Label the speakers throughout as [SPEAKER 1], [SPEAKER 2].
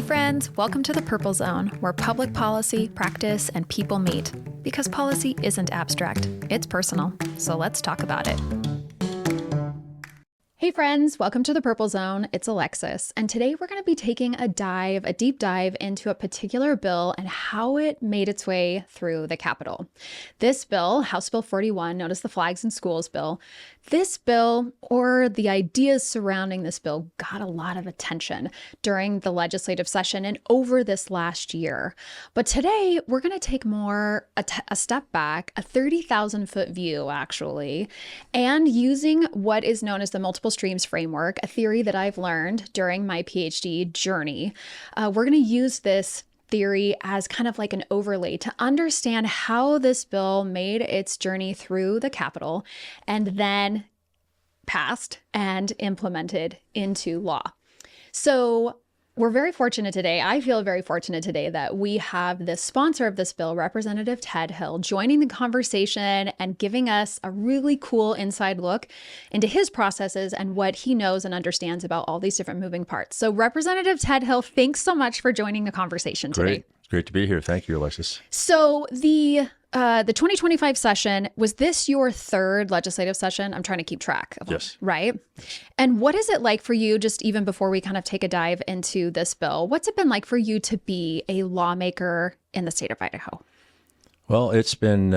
[SPEAKER 1] friends, welcome to the Purple Zone, where public policy, practice, and people meet. Because policy isn't abstract, it's personal. So let's talk about it. Hey friends, welcome to the Purple Zone. It's Alexis, and today we're going to be taking a deep dive into a particular bill and how it made its way through the Capitol. This bill, House Bill 41, known as the Flags in Schools bill, this bill, or the ideas surrounding this bill, got a lot of attention during the legislative session and over this last year. But today, we're going to take a step back, a 30,000-foot view, actually, and using what is known as the multiple streams framework, a theory that I've learned during my PhD journey. We're going to use this theory as kind of like an overlay to understand how this bill made its journey through the Capitol and then passed and implemented into law. So we're very fortunate today. I feel very fortunate today that we have the sponsor of this bill, Representative Ted Hill, joining the conversation and giving us a really cool inside look into his processes and what he knows and understands about all these different moving parts. So Representative Ted Hill, thanks so much for joining the conversation today.
[SPEAKER 2] Great to be here. Thank you, Alexis.
[SPEAKER 1] So the 2025 session, was this your third legislative session? I'm trying to keep track of
[SPEAKER 2] Yes.
[SPEAKER 1] Right? And what is it like for you, just even before we kind of take a dive into this bill, what's it been like for you to be a lawmaker in the state of Idaho?
[SPEAKER 2] Well, it's been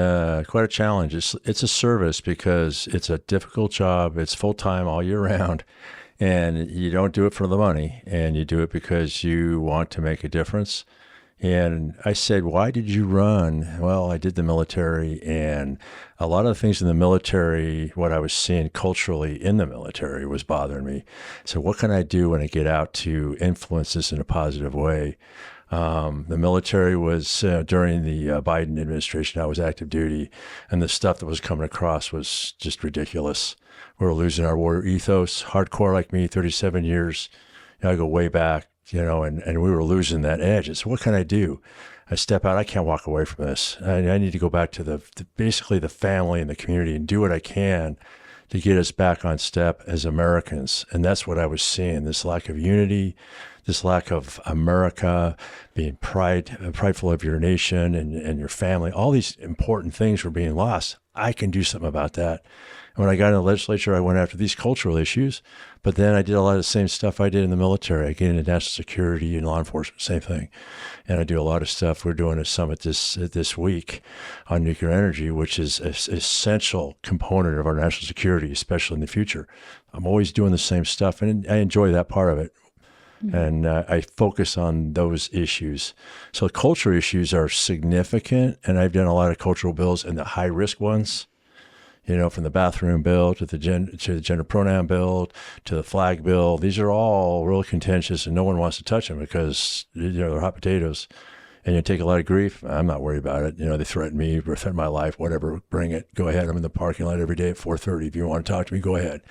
[SPEAKER 2] quite a challenge. It's a service because it's a difficult job. It's full-time all year round, and you don't do it for the money, and you do it because you want to make a difference. And I said, why did you run? Well, I did the military, and a lot of the things in the military, what I was seeing culturally in the military was bothering me. So what can I do when I get out to influence this in a positive way? The military was, during the Biden administration, I was active duty, and the stuff that was coming across was just ridiculous. We were losing our warrior ethos, hardcore like me, 37 years. I go way back. And we were losing that edge. So what can I do? I step out. I can't walk away from this. I need to go back to basically the family and the community and do what I can to get us back on step as Americans. And that's what I was seeing, this lack of unity, this lack of America, being prideful of your nation and your family. All these important things were being lost. I can do something about that. And when I got in the legislature, I went after these cultural issues, but then I did a lot of the same stuff I did in the military. I get into national security and law enforcement, same thing. And I do a lot of stuff. We're doing a summit this week on nuclear energy, which is an essential component of our national security, especially in the future. I'm always doing the same stuff, and I enjoy that part of it. Mm-hmm. And I focus on those issues. So cultural issues are significant, and I've done a lot of cultural bills and the high-risk ones. From the bathroom bill to the gender pronoun bill to the flag bill. These are all real contentious, and no one wants to touch them because they're hot potatoes, and you take a lot of grief. I'm not worried about it. They threaten me, threaten my life, whatever. Bring it. Go ahead. I'm in the parking lot every day at 4:30. If you want to talk to me, go ahead.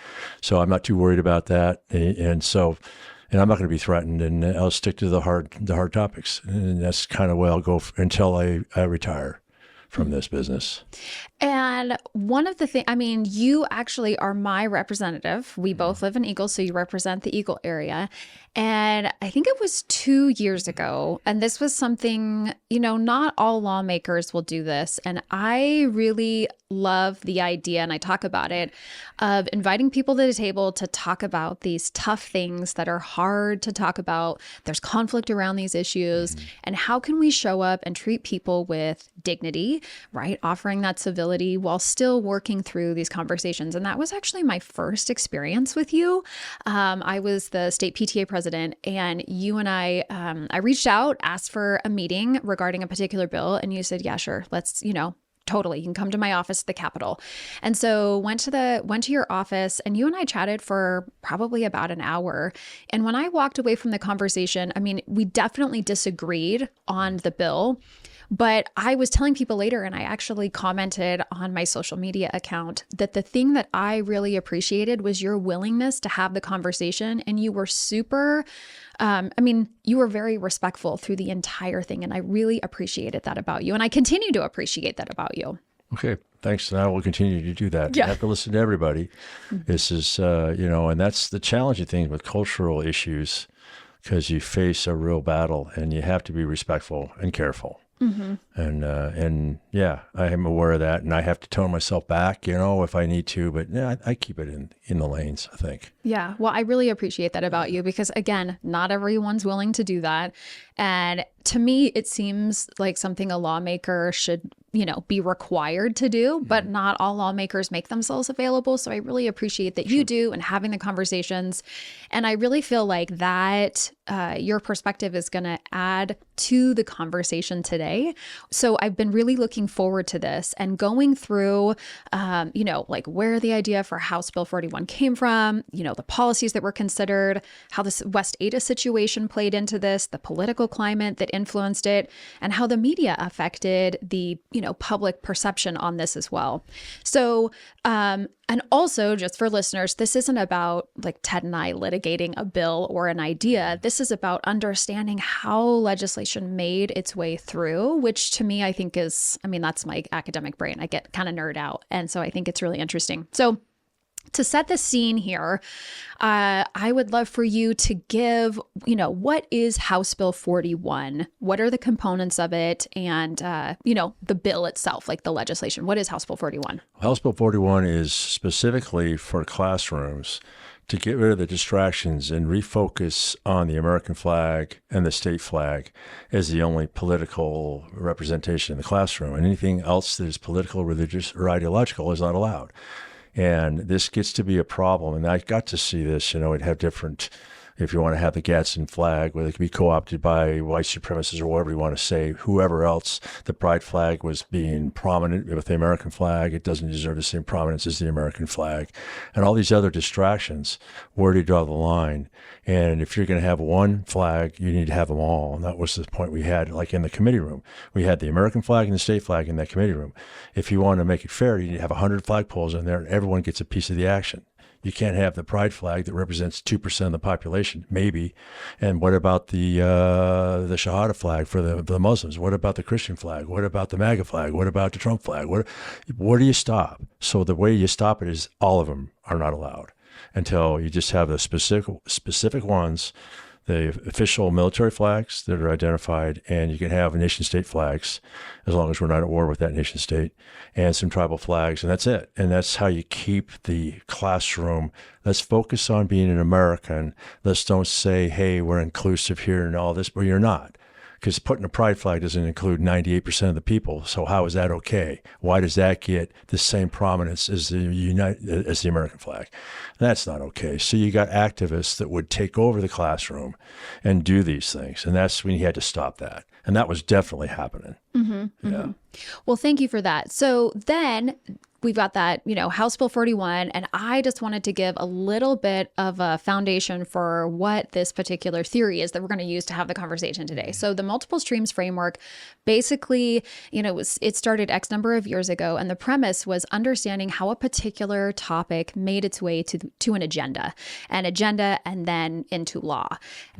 [SPEAKER 2] So I'm not too worried about that, and I'm not going to be threatened, and I'll stick to the hard topics, and that's kind of where I'll go until I retire from this business.
[SPEAKER 1] And one of the things, you actually are my representative. We both live in Eagle, so you represent the Eagle area. And I think it was 2 years ago, and this was something, not all lawmakers will do this. And I really love the idea, and I talk about it, of inviting people to the table to talk about these tough things that are hard to talk about. There's conflict around these issues. Mm-hmm. And how can we show up and treat people with dignity, right? Offering that civility while still working through these conversations. And that was actually my first experience with you. I was the state PTA president, and you and I reached out, asked for a meeting regarding a particular bill, and you said, yeah, sure, let's, totally. You can come to my office at the Capitol. And so went to your office, and you and I chatted for probably about an hour. And when I walked away from the conversation, we definitely disagreed on the bill. But I was telling people later, and I actually commented on my social media account, that the thing that I really appreciated was your willingness to have the conversation. And you were you were very respectful through the entire thing. And I really appreciated that about you. And I continue to appreciate that about you.
[SPEAKER 2] Okay. Thanks. And I will continue to do that.
[SPEAKER 1] Yeah.
[SPEAKER 2] You have to listen to everybody. Mm-hmm. This is, and that's the challenging thing with cultural issues. because you face a real battle and you have to be respectful and careful. And yeah, I am aware of that, and I have to tone myself back, if I need to. But yeah, I keep it in the lanes, I think.
[SPEAKER 1] Yeah. Well, I really appreciate that about you because, again, not everyone's willing to do that. And to me, it seems like something a lawmaker should, be required to do, but not all lawmakers make themselves available. So I really appreciate that you do and having the conversations. And I really feel like that your perspective is going to add to the conversation today. So I've been really looking forward to this and going through, like where the idea for House Bill 41 came from, the policies that were considered, how this West Ada situation played into this, the political climate that influenced it, and how the media affected the, public perception on this as well. So, and also just for listeners, this isn't about like Ted and I litigating a bill or an idea. This is about understanding how legislation made its way through, which to me, I think that's my academic brain. I get kind of nerd out. And so I think it's really interesting. So to set the scene here, I would love for you to give, what is House Bill 41? What are the components of it? And, the bill itself, like the legislation. What is House Bill 41?
[SPEAKER 2] House Bill 41 is specifically for classrooms to get rid of the distractions and refocus on the American flag and the state flag as the only political representation in the classroom. And anything else that is political, religious, or ideological is not allowed. And this gets to be a problem. And I got to see this, it'd have different, if you want to have the Gadsden flag, where it could be co-opted by white supremacists or whatever you want to say, whoever else. The pride flag was being prominent with the American flag. It doesn't deserve the same prominence as the American flag. And all these other distractions, where do you draw the line? And if you're going to have one flag, you need to have them all. And that was the point we had, like in the committee room. We had the American flag and the state flag in that committee room. If you want to make it fair, you need to have 100 flagpoles in there, and everyone gets a piece of the action. You can't have the pride flag that represents 2% of the population, maybe. And what about the Shahada flag for the Muslims? What about the Christian flag? What about the MAGA flag? What about the Trump flag? Where do you stop? So the way you stop it is all of them are not allowed until you just have the specific ones, the official military flags that are identified, and you can have nation-state flags as long as we're not at war with that nation-state, and some tribal flags, and that's it. And that's how you keep the classroom. Let's focus on being an American. Let's don't say, hey, we're inclusive here and all this, but you're not. Because putting a pride flag doesn't include 98% of the people. So how is that okay? Why does that get the same prominence as the American flag? That's not okay. So you got activists that would take over the classroom and do these things. And that's when you had to stop that. And that was definitely happening. Yeah.
[SPEAKER 1] Well, thank you for that. So then we've got that, House Bill 41, and I just wanted to give a little bit of a foundation for what this particular theory is that we're going to use to have the conversation today. So the multiple streams framework, basically, it started X number of years ago, and the premise was understanding how a particular topic made its way to an agenda, and then into law.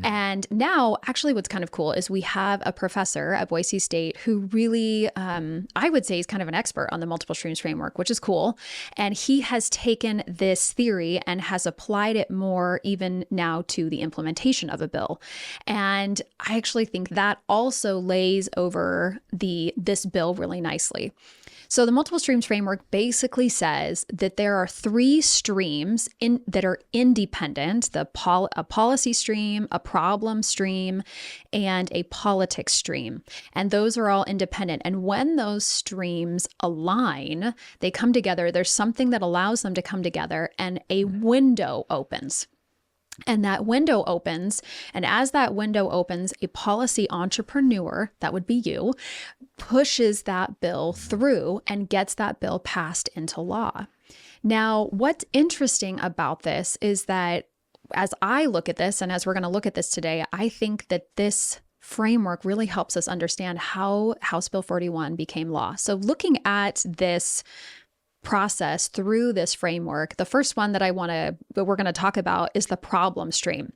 [SPEAKER 1] And now, actually, what's kind of cool is we have a professor at Boise State who really, I would say, is kind of an expert on the multiple streams framework, which is cool. And he has taken this theory and has applied it more even now to the implementation of a bill. And I actually think that also lays over this bill really nicely. So the multiple streams framework basically says that there are three streams that are independent: a policy stream, a problem stream, and a politics stream. And those are all independent. And when those streams align, they come together. There's something that allows them to come together, and a window opens. And that window opens, and as that window opens, a policy entrepreneur, that would be you, pushes that bill through and gets that bill passed into law. Now, what's interesting about this is that as I look at this, and as we're going to look at this today, I think that this framework really helps us understand how House Bill 41 became law. So looking at this process through this framework, the first one that we're going to talk about is the problem stream.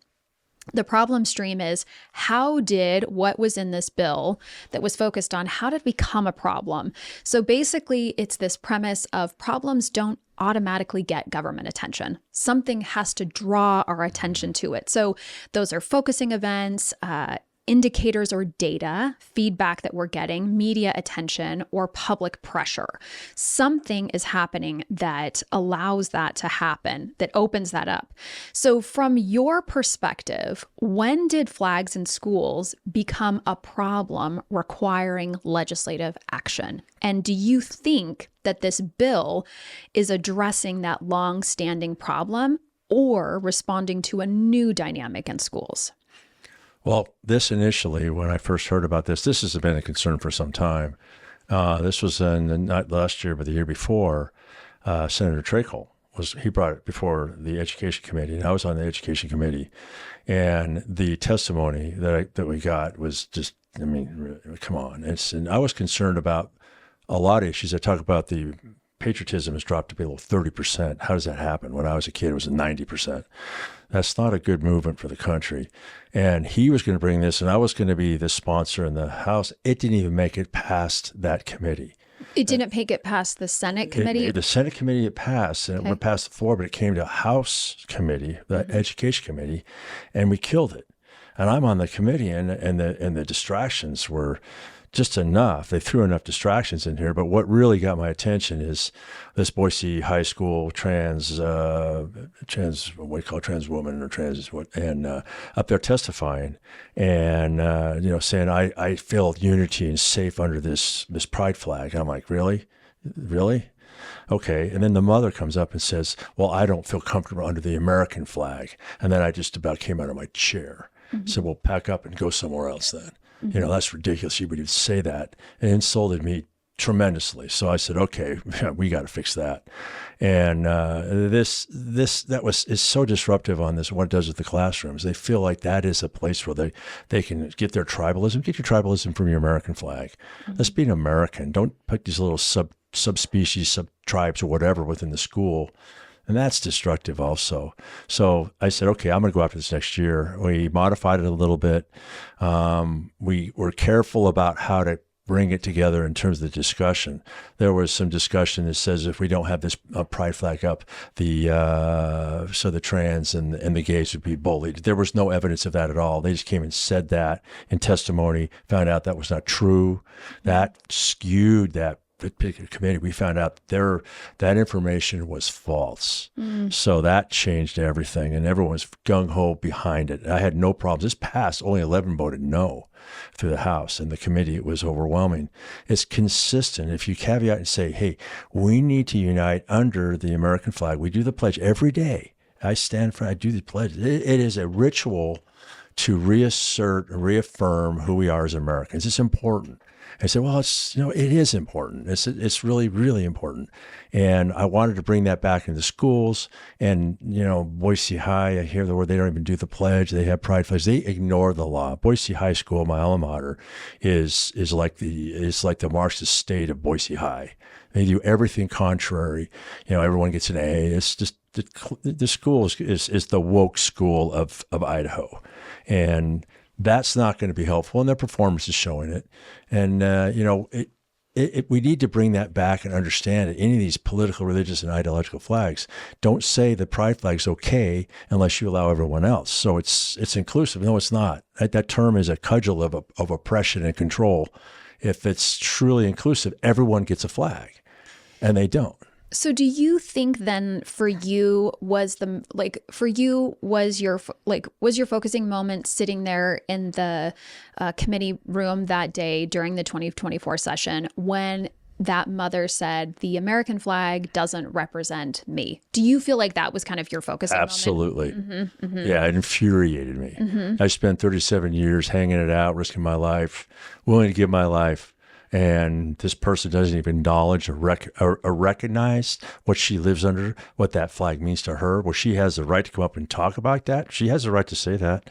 [SPEAKER 1] The problem stream is, how did what was in this bill that was focused on how did it become a problem? So basically, it's this premise of problems don't automatically get government attention. Something has to draw our attention to it. So those are focusing events, indicators or data, feedback that we're getting, media attention, or public pressure. Something is happening that allows that to happen, that opens that up. So from your perspective, when did flags in schools become a problem requiring legislative action? And do you think that this bill is addressing that long-standing problem or responding to a new dynamic in schools?
[SPEAKER 2] Well, this initially, when I first heard about this has been a concern for some time. This was not last year, but the year before. Senator Tracol he brought it before the Education Committee, and I was on the Education Committee, and the testimony that we got was just, I mean, come on. And I was concerned about a lot of issues. I talk about the patriotism has dropped to below 30%. How does that happen? When I was a kid, it was 90%. That's not a good movement for the country. And he was going to bring this, and I was going to be the sponsor in the House. It didn't even make it past that committee.
[SPEAKER 1] It didn't make it past the Senate committee?
[SPEAKER 2] The Senate committee it passed, and it went past the floor, but it came to House committee, the Education Committee, and we killed it. And I'm on the committee, and the distractions were just enough. They threw enough distractions in here. But what really got my attention is this Boise High School trans what do you call it, trans woman or trans what, and up there testifying and saying I feel unity and safe under this pride flag. And I'm like, really? Okay. And then the mother comes up and says, well, I don't feel comfortable under the American flag. And then I just about came out of my chair. Said, well, pack up and go somewhere else then. That's ridiculous. She would even say that. It insulted me tremendously. So I said, okay, we got to fix that. And is so disruptive on this, what it does with the classrooms. They feel like that is a place where they can get their tribalism. Get your tribalism from your American flag. Let's be an American. Don't pick these little subspecies, sub-tribes or whatever within the school. And that's destructive also. So I said, okay, I'm going to go after this next year. We modified it a little bit. We were careful about how to bring it together in terms of the discussion. There was some discussion that says if we don't have this pride flag up, so the trans and the gays would be bullied. There was no evidence of that at all. They just came and said that in testimony, found out that was not true. That skewed that particular committee. We found out that information was false. So that changed everything, and everyone was gung-ho behind it. I had no problems. This passed. Only 11 voted no through the House, and the committee, it was overwhelming. It's consistent. If you caveat and say, hey, we need to unite under the American flag. We do the pledge every day. I do the pledge. It is a ritual to reaffirm who we are as Americans. It's important. I said, well, it is important. It's really, really important. And I wanted to bring that back into schools. And, Boise High, I hear the word, they don't even do the pledge. They have pride flags. They ignore the law. Boise High School, my alma mater, is like the Marxist state of Boise High. They do everything contrary. Everyone gets an A. It's just the school is the woke school of Idaho. And that's not going to be helpful, and their performance is showing it. And, we need to bring that back and understand that any of these political, religious, and ideological flags don't say the pride flag's okay unless you allow everyone else. So it's inclusive. No, it's not. That term is a cudgel of oppression and control. If it's truly inclusive, everyone gets a flag, and they don't.
[SPEAKER 1] So do you think then was your focusing moment sitting there in the committee room that day during the 2024 session when that mother said the American flag doesn't represent me? Do you feel like that was kind of your focusing moment?
[SPEAKER 2] Absolutely. Yeah, it infuriated me. I spent 37 years hanging it out, risking my life, willing to give my life. And this person doesn't even acknowledge or recognize what she lives under, what that flag means to her. Well, she has the right to come up and talk about that. She has the right to say that.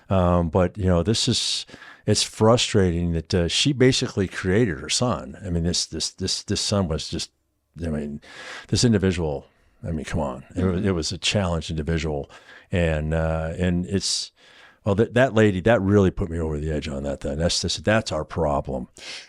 [SPEAKER 2] But it's frustrating that she basically created her son. I mean, this son was just, this individual. I mean, come on, it was a challenged individual, and it's. Well, that lady, that really put me over the edge on that. Then that's our problem.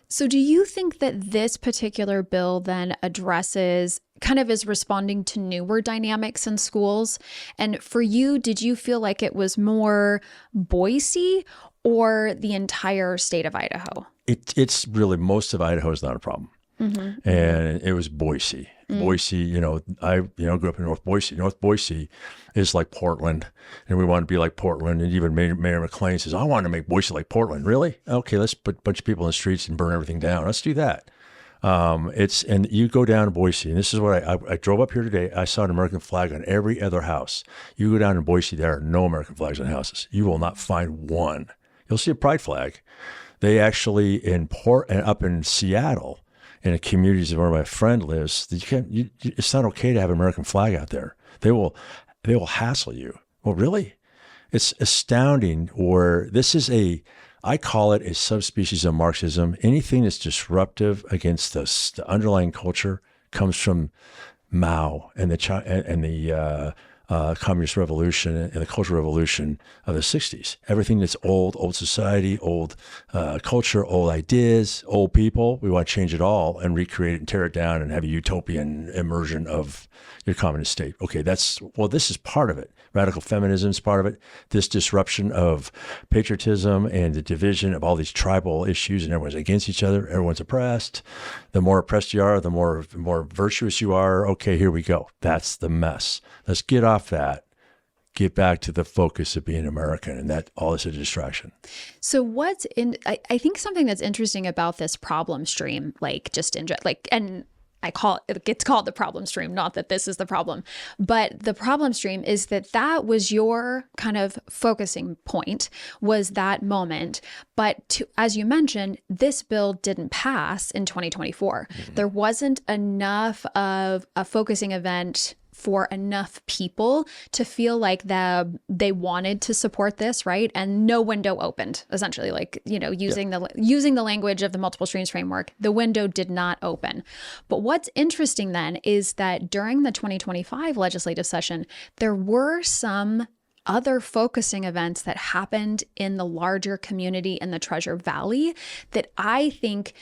[SPEAKER 1] So do you think that this particular bill then addresses kind of is responding to newer dynamics in schools? And for you, did you feel like it was more Boise or the entire state of Idaho?
[SPEAKER 2] It's really, most of Idaho is not a problem. And it was Boise. Boise, I grew up in North Boise. North Boise is like Portland, and we want to be like Portland. And even Mayor McLean says, "I want to make Boise like Portland." Really? Okay, let's put a bunch of people in the streets and burn everything down. Let's do that. And you go down to Boise, and this is what I drove up here today. I saw an American flag on every other house. You go down to Boise, there are no American flags on houses. You will not find one. You'll see a pride flag. They actually up in Seattle, in the communities where my friend lives, it's not okay to have an American flag out there. They will hassle you. Well, really? It's astounding. Or this is I call it a subspecies of Marxism. Anything that's disruptive against the underlying culture comes from Mao and the Communist Revolution and the Cultural Revolution of the 60s. Everything that's old society, old culture, old ideas, old people, we want to change it all and recreate it and tear it down and have a utopian immersion of your communist state. Okay, this is part of it. Radical feminism is part of it. This disruption of patriotism and the division of all these tribal issues, and everyone's against each other. Everyone's oppressed. The more oppressed you are, the more virtuous you are. Okay, here we go. That's the mess. Let's get off that. Get back to the focus of being American, and that all is a distraction.
[SPEAKER 1] So I think something that's interesting about this problem stream, and it gets called the problem stream, not that this is the problem, but the problem stream is that was your kind of focusing point, was that moment. But as you mentioned, this bill didn't pass in 2024. There wasn't enough of a focusing event for enough people to feel like they wanted to support this, right? And no window opened, essentially, using the language of the multiple streams framework, the window did not open. But what's interesting then is that during the 2025 legislative session, there were some other focusing events that happened in the larger community in the Treasure Valley that I think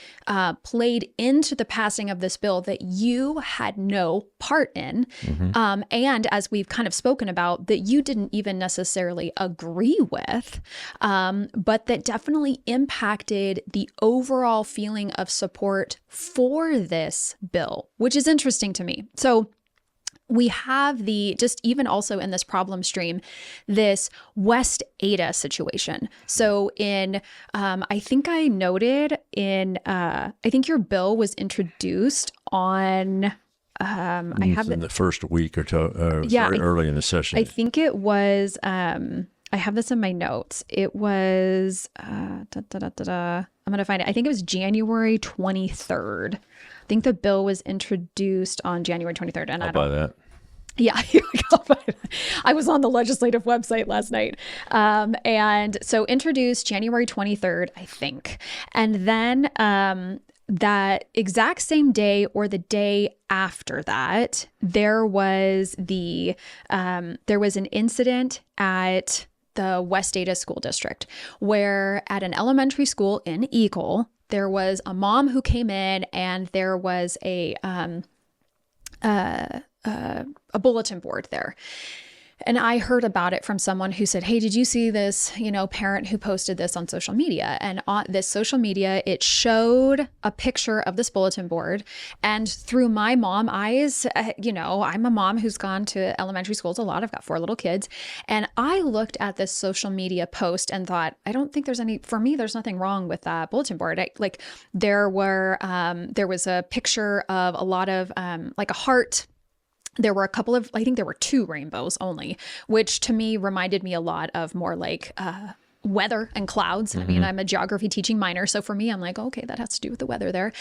[SPEAKER 1] played into the passing of this bill that you had no part in. And as we've kind of spoken about, that you didn't even necessarily agree with, but that definitely impacted the overall feeling of support for this bill, which is interesting to me. So we have just even also in this problem stream, this West Ada situation. So I think I noted I think your bill was introduced on,
[SPEAKER 2] in the first week or two, very early in the session.
[SPEAKER 1] I think it was, I have this in my notes. It was, I'm going to find it. I think it was January 23rd. I think the bill was introduced on January 23rd. And
[SPEAKER 2] I'll buy that.
[SPEAKER 1] Yeah, here we go. I was on the legislative website last night. And so introduced January 23rd, I think. And then that exact same day or the day after that, there was an incident at the West Ada School District where at an elementary school in Eagle, there was a mom who came in and there was a bulletin board there. And I heard about it from someone who said, hey, did you see this, parent who posted this on social media? And on this social media, it showed a picture of this bulletin board. And through my mom eyes, I'm a mom who's gone to elementary schools a lot. I've got 4 little kids. And I looked at this social media post and thought, I don't think there's nothing wrong with that bulletin board. There was a picture of a lot of like a heart. There were I think there were 2 rainbows only, which to me reminded me a lot of more like weather and clouds. I mean, I'm a geography teaching minor. So for me, I'm like, okay, that has to do with the weather there.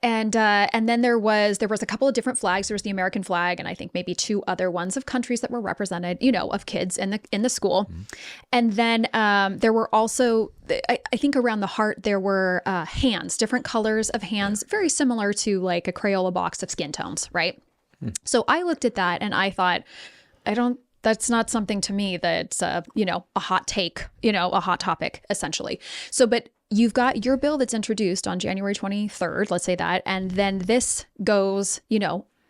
[SPEAKER 1] And then there was a couple of different flags. There was the American flag, and I think maybe 2 other ones of countries that were represented, of kids in the school. And then there were also, I think around the heart, there were hands, different colors of hands, very similar to like a Crayola box of skin tones, right? So I looked at that and I thought, I don't That's not something to me that's, a hot take, a hot topic, essentially. So, but you've got your bill that's introduced on January 23rd, let's say that, and then this goes,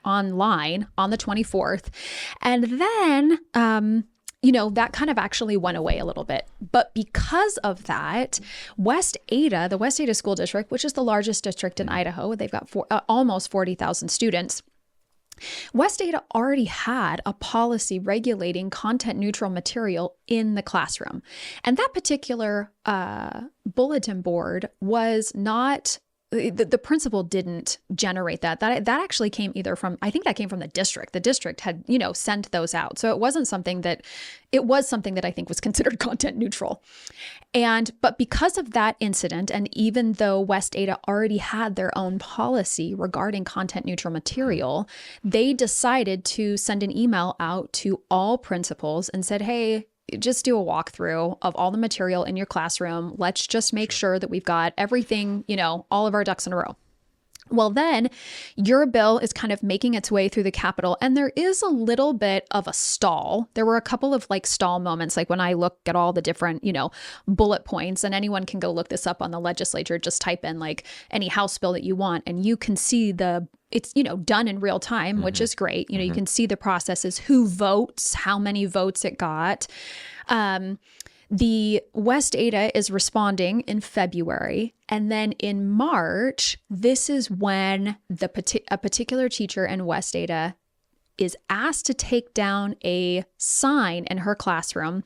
[SPEAKER 1] online on the 24th. And then, that kind of actually went away a little bit. But because of that, the West Ada School District, which is the largest district in Idaho, they've got almost 40,000 students. West Ada already had a policy regulating content neutral material in the classroom. And that particular bulletin board was not, the principal didn't generate that. That actually came either from, I think that came from the district. The district had, sent those out. So it was something that I think was considered content neutral. But because of that incident, and even though West Ada already had their own policy regarding content neutral material, they decided to send an email out to all principals and said, hey, just do a walkthrough of all the material in your classroom. Let's just make sure that we've got everything, all of our ducks in a row. Well, then your bill is kind of making its way through the Capitol, and there is a little bit of a stall. There were a couple of stall moments, like when I look at all the different, bullet points, and anyone can go look this up on the legislature. Just type in any House bill that you want, and you can see it's, done in real time, which is great. You can see the processes, who votes, how many votes it got. The West Ada is responding in February. And then in March, this is when a particular teacher in West Ada is asked to take down a sign in her classroom.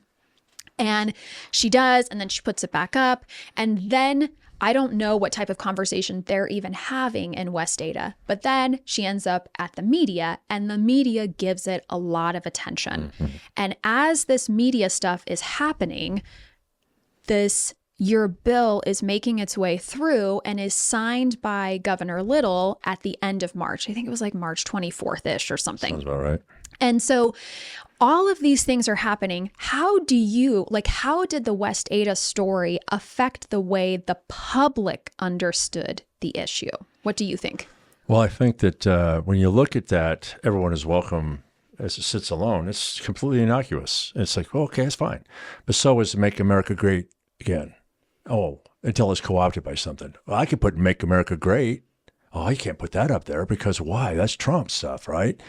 [SPEAKER 1] And she does, and then she puts it back up. And then I don't know what type of conversation they're even having in West Ada, but then she ends up at the media, and the media gives it a lot of attention. And as this media stuff is happening, your bill is making its way through and is signed by Governor Little at the end of March. I think it was March 24th-ish or something.
[SPEAKER 2] Sounds about right.
[SPEAKER 1] And so all of these things are happening. How did the West Ada story affect the way the public understood the issue? What do you think?
[SPEAKER 2] Well, I think that when you look at that, everyone is welcome as it sits alone. It's completely innocuous. It's okay, it's fine. But so is Make America Great Again. Oh, until it's co-opted by something. Well, I could put Make America Great. Oh, you can't put that up there because why? That's Trump stuff, right?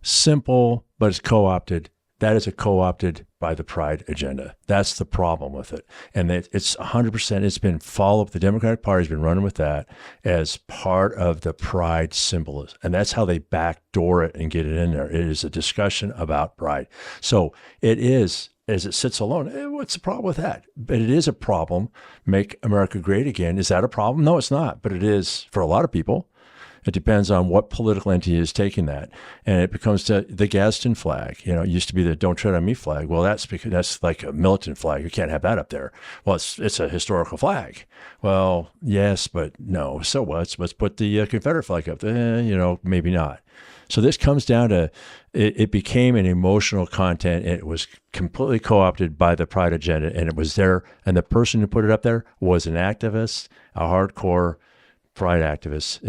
[SPEAKER 2] Simple, but it's co-opted. That is co-opted by the pride agenda. That's the problem with it. And it's 100%, it's been followed. The Democratic Party's been running with that as part of the pride symbolism. And that's how they backdoor it and get it in there. It is a discussion about pride. So it is, as it sits alone, what's the problem with that? But it is a problem. Make America Great Again. Is that a problem? No, it's not. But it is for a lot of people. It depends on what political entity is taking that. And it becomes the Gadsden flag. It used to be the Don't Tread on Me flag. Well, that's because that's like a militant flag. You can't have that up there. Well, it's a historical flag. Well, yes, but no. So what? Let's put the Confederate flag up there. Maybe not. So this comes down to, it became an emotional content. It was completely co-opted by the pride agenda, and it was there. And the person who put it up there was an activist, a hardcore pride activist.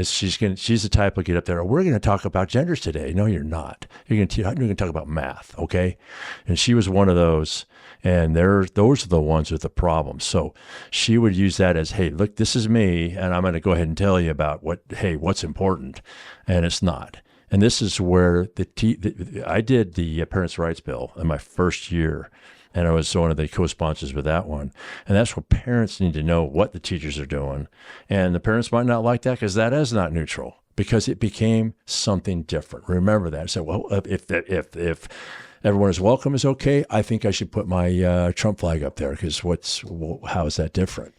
[SPEAKER 2] She's the type to get up there. Oh, we're going to talk about genders today. No, you're not. You're going to talk about math, okay? And she was one of those. And those are the ones with the problem. So she would use that as, hey, look, this is me, and I'm going to go ahead and tell you about what's important, and it's not. And this is where I did the Parents' Rights Bill in my first year. And I was one of the co-sponsors with that one. And that's where parents need to know what the teachers are doing. And the parents might not like that because that is not neutral, because it became something different. Remember that. So, well, if everyone is welcome is okay, I think I should put my Trump flag up there because how is that different?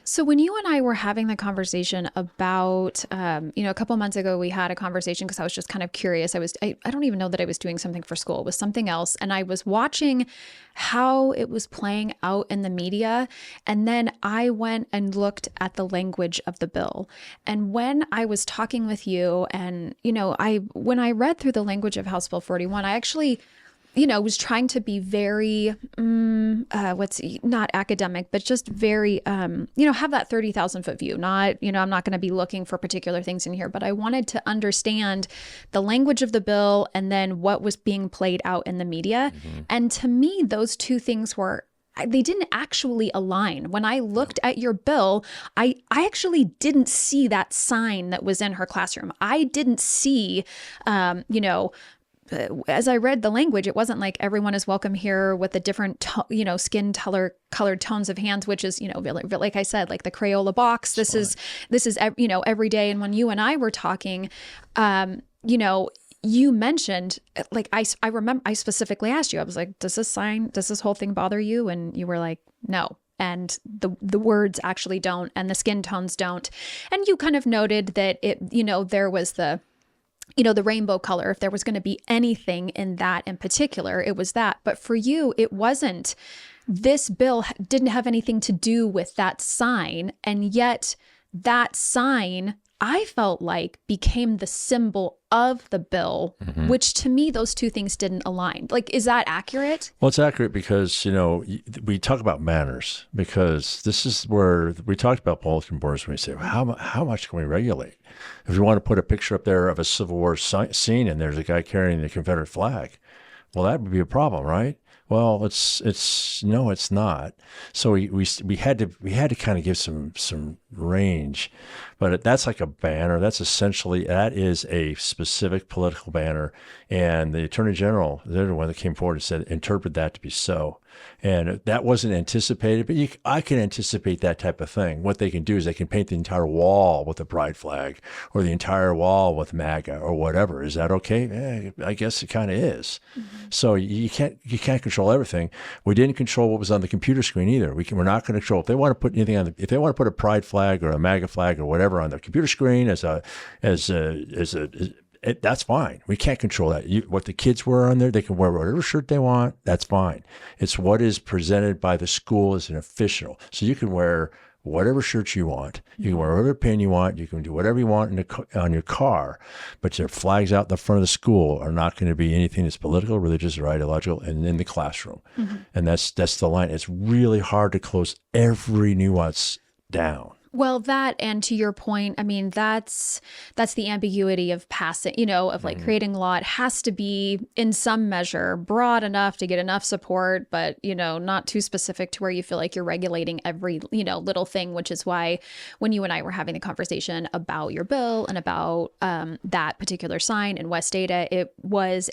[SPEAKER 1] So when you and I were having the conversation about, a couple months ago, we had a conversation because I was just kind of curious. I don't even know that I was doing something for school. It was something else. And I was watching how it was playing out in the media. And then I went and looked at the language of the bill. And when I was talking with you and, when I read through the language of House Bill 41, was trying to be very, not academic, but just very, have that 30,000 foot view. Not, I'm not going to be looking for particular things in here, but I wanted to understand the language of the bill and then what was being played out in the media. And to me, those two things they didn't actually align. When I looked at your bill, I actually didn't see that sign that was in her classroom. I didn't see, as I read the language, it wasn't like everyone is welcome here with the different, skin colored tones of hands, which is, like I said, like the Crayola box. This is, every day. And when you and I were talking, you mentioned, like, I remember I specifically asked you, I was like, does this whole thing bother you? And you were like, no. And the words actually don't, and the skin tones don't. And you kind of noted that there was the rainbow color. If there was going to be anything in that in particular, it was that. But for you, it wasn't. This bill didn't have anything to do with that sign. And yet that sign, I felt like, became the symbol of the bill, which to me, those two things didn't align. Like, is that accurate?
[SPEAKER 2] Well, it's accurate because, we talk about manners, because this is where we talked about bulletin boards when we say, well, how much can we regulate? If you want to put a picture up there of a Civil War scene and there's a guy carrying the Confederate flag, well, that would be a problem, right? Well, it's not. So we had to kind of give some range, but that's like a banner. That is a specific political banner, and the Attorney General, they're the one that came forward and said, interpret that to be so. And that wasn't anticipated, but I can anticipate that type of thing. What they can do is they can paint the entire wall with a pride flag, or the entire wall with MAGA, or whatever. Is that okay? I guess it kind of is. So you can't control everything. We didn't control what was on the computer screen either. We're not going to control if they want to put anything if they want to put a pride flag or a MAGA flag or whatever on the computer screen that's fine. We can't control that. What the kids wear on there, they can wear whatever shirt they want. That's fine. It's what is presented by the school as an official. So you can wear whatever shirt you want. You can wear whatever pin you want. You can do whatever you want on your car. But your flags out the front of the school are not going to be anything that's political, religious, or ideological, and in the classroom. And that's the line. It's really hard to close every nuance down.
[SPEAKER 1] Well, that, and to your point, I mean, that's the ambiguity of passing, of like creating law. It has to be in some measure broad enough to get enough support, but, not too specific to where you feel like you're regulating every, little thing, which is why when you and I were having the conversation about your bill and about that particular sign in West Ada, it was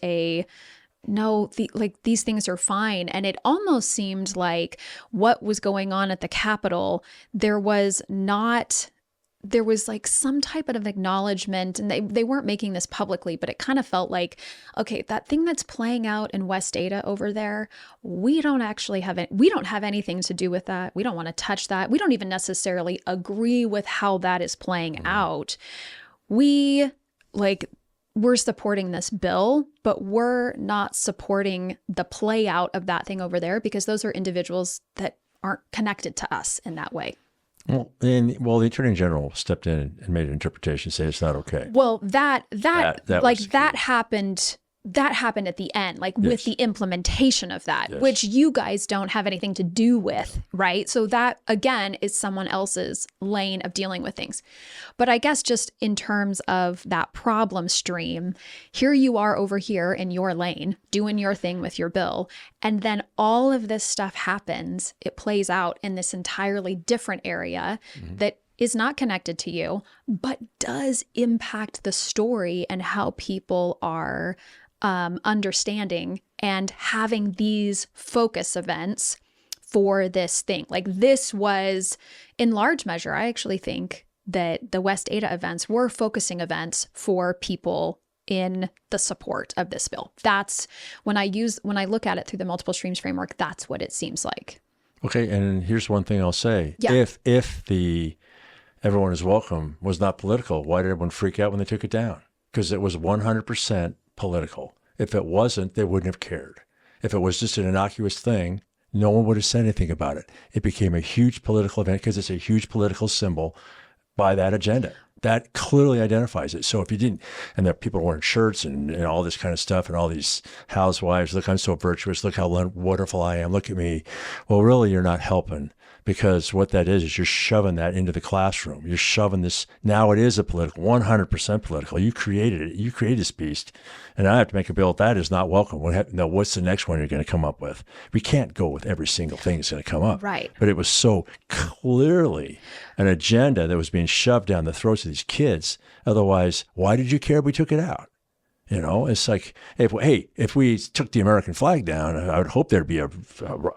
[SPEAKER 1] these things are fine. And it almost seemed like what was going on at the Capitol, there was like some type of acknowledgement, and they weren't making this publicly, but it kind of felt like, okay, that thing that's playing out in West Ada over there, we don't have anything to do with that. We don't want to touch that. We don't even necessarily agree with how that is playing out. We're supporting this bill, but we're not supporting the play out of that thing over there, because those are individuals that aren't connected to us in that way.
[SPEAKER 2] Well, the Attorney General stepped in and made an interpretation, say it's not okay.
[SPEAKER 1] Well, that happened. That happened at the end, with the implementation of that, which you guys don't have anything to do with, right? So that, again, is someone else's lane of dealing with things. But I guess just in terms of that problem stream, here you are over here in your lane, doing your thing with your bill, and then all of this stuff happens. It plays out in this entirely different area that is not connected to you, but does impact the story and how people are understanding and having these focus events for this thing. Like, this was, in large measure, I actually think that the West Ada events were focusing events for people in the support of this bill. That's when I look at it through the multiple streams framework, that's what it seems like.
[SPEAKER 2] Okay, and here's one thing I'll say.
[SPEAKER 1] Yeah.
[SPEAKER 2] If the everyone is welcome was not political, why did everyone freak out when they took it down? Because it was 100% political. If it wasn't, they wouldn't have cared. If it was just an innocuous thing, no one would have said anything about it. It became a huge political event because it's a huge political symbol by that agenda. that clearly identifies it. So if you didn't, and there people are wearing shirts and all this kind of stuff, and all these housewives, look, I'm so virtuous, look how wonderful I am, look at me. Well, really, you're not helping, because what that is you're shoving that into the classroom. You're shoving this, now it is a political, 100% political. You created it. You created this beast. And I have to make a bill that is not welcome. What's the next one you're going to come up with? We can't go with every single thing that's going to come up.
[SPEAKER 1] Right.
[SPEAKER 2] But it was so clearly an agenda that was being shoved down the throats of these kids. Otherwise, why did you care if we took it out? It's like, if we took the American flag down, I would hope there'd be a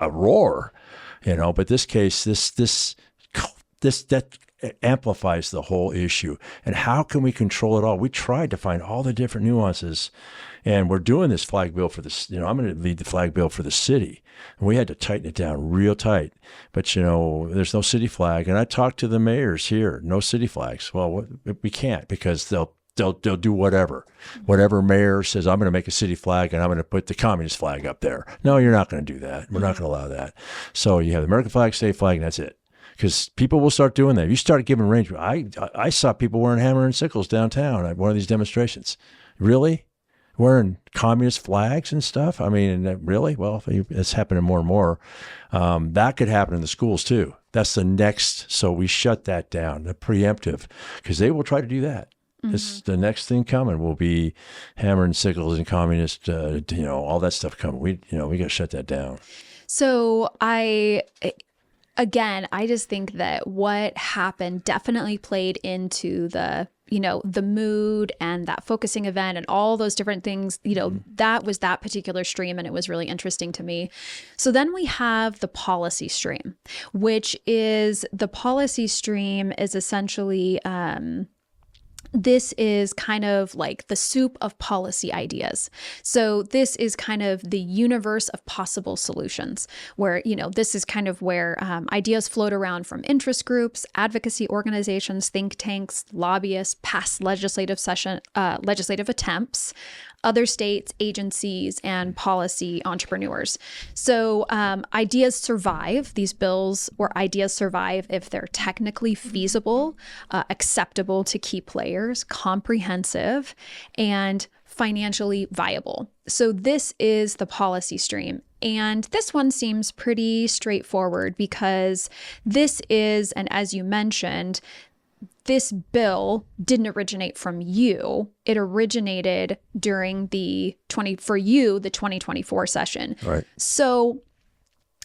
[SPEAKER 2] roar. But this case, that amplifies the whole issue. And how can we control it all? We tried to find all the different nuances, and we're doing this flag bill for this. I'm going to lead the flag bill for the city, and we had to tighten it down real tight. But there's no city flag, and I talked to the mayors here. No city flags. Well, we can't, because they'll do whatever mayor says, I'm going to make a city flag and I'm going to put the communist flag up there. No, you're not going to do that. We're not going to allow that. So you have the American flag, state flag, and that's it. Because people will start doing that. You start giving range. I saw people wearing hammer and sickles downtown at one of these demonstrations. Really? Wearing communist flags and stuff? I mean, really? Well, it's happening more and more. That could happen in the schools too. That's the next. So we shut that down, the preemptive, because they will try to do that. It's the next thing coming will be hammer and sickles and communist, all that stuff coming. We got to shut that down.
[SPEAKER 1] So I just think that what happened definitely played into the mood and that focusing event and all those different things, that was that particular stream. And it was really interesting to me. So then we have the policy stream, which is essentially, this is kind of like the soup of policy ideas. So this is kind of the universe of possible solutions where, this is kind of where ideas float around from interest groups, advocacy organizations, think tanks, lobbyists, past legislative attempts, other states, agencies, and policy entrepreneurs. So ideas survive, these bills or ideas survive if they're technically feasible, acceptable to key players, comprehensive, and financially viable. So this is the policy stream. And this one seems pretty straightforward because this is, and as you mentioned, this bill didn't originate from you. It originated during the 2024 session.
[SPEAKER 2] Right.
[SPEAKER 1] So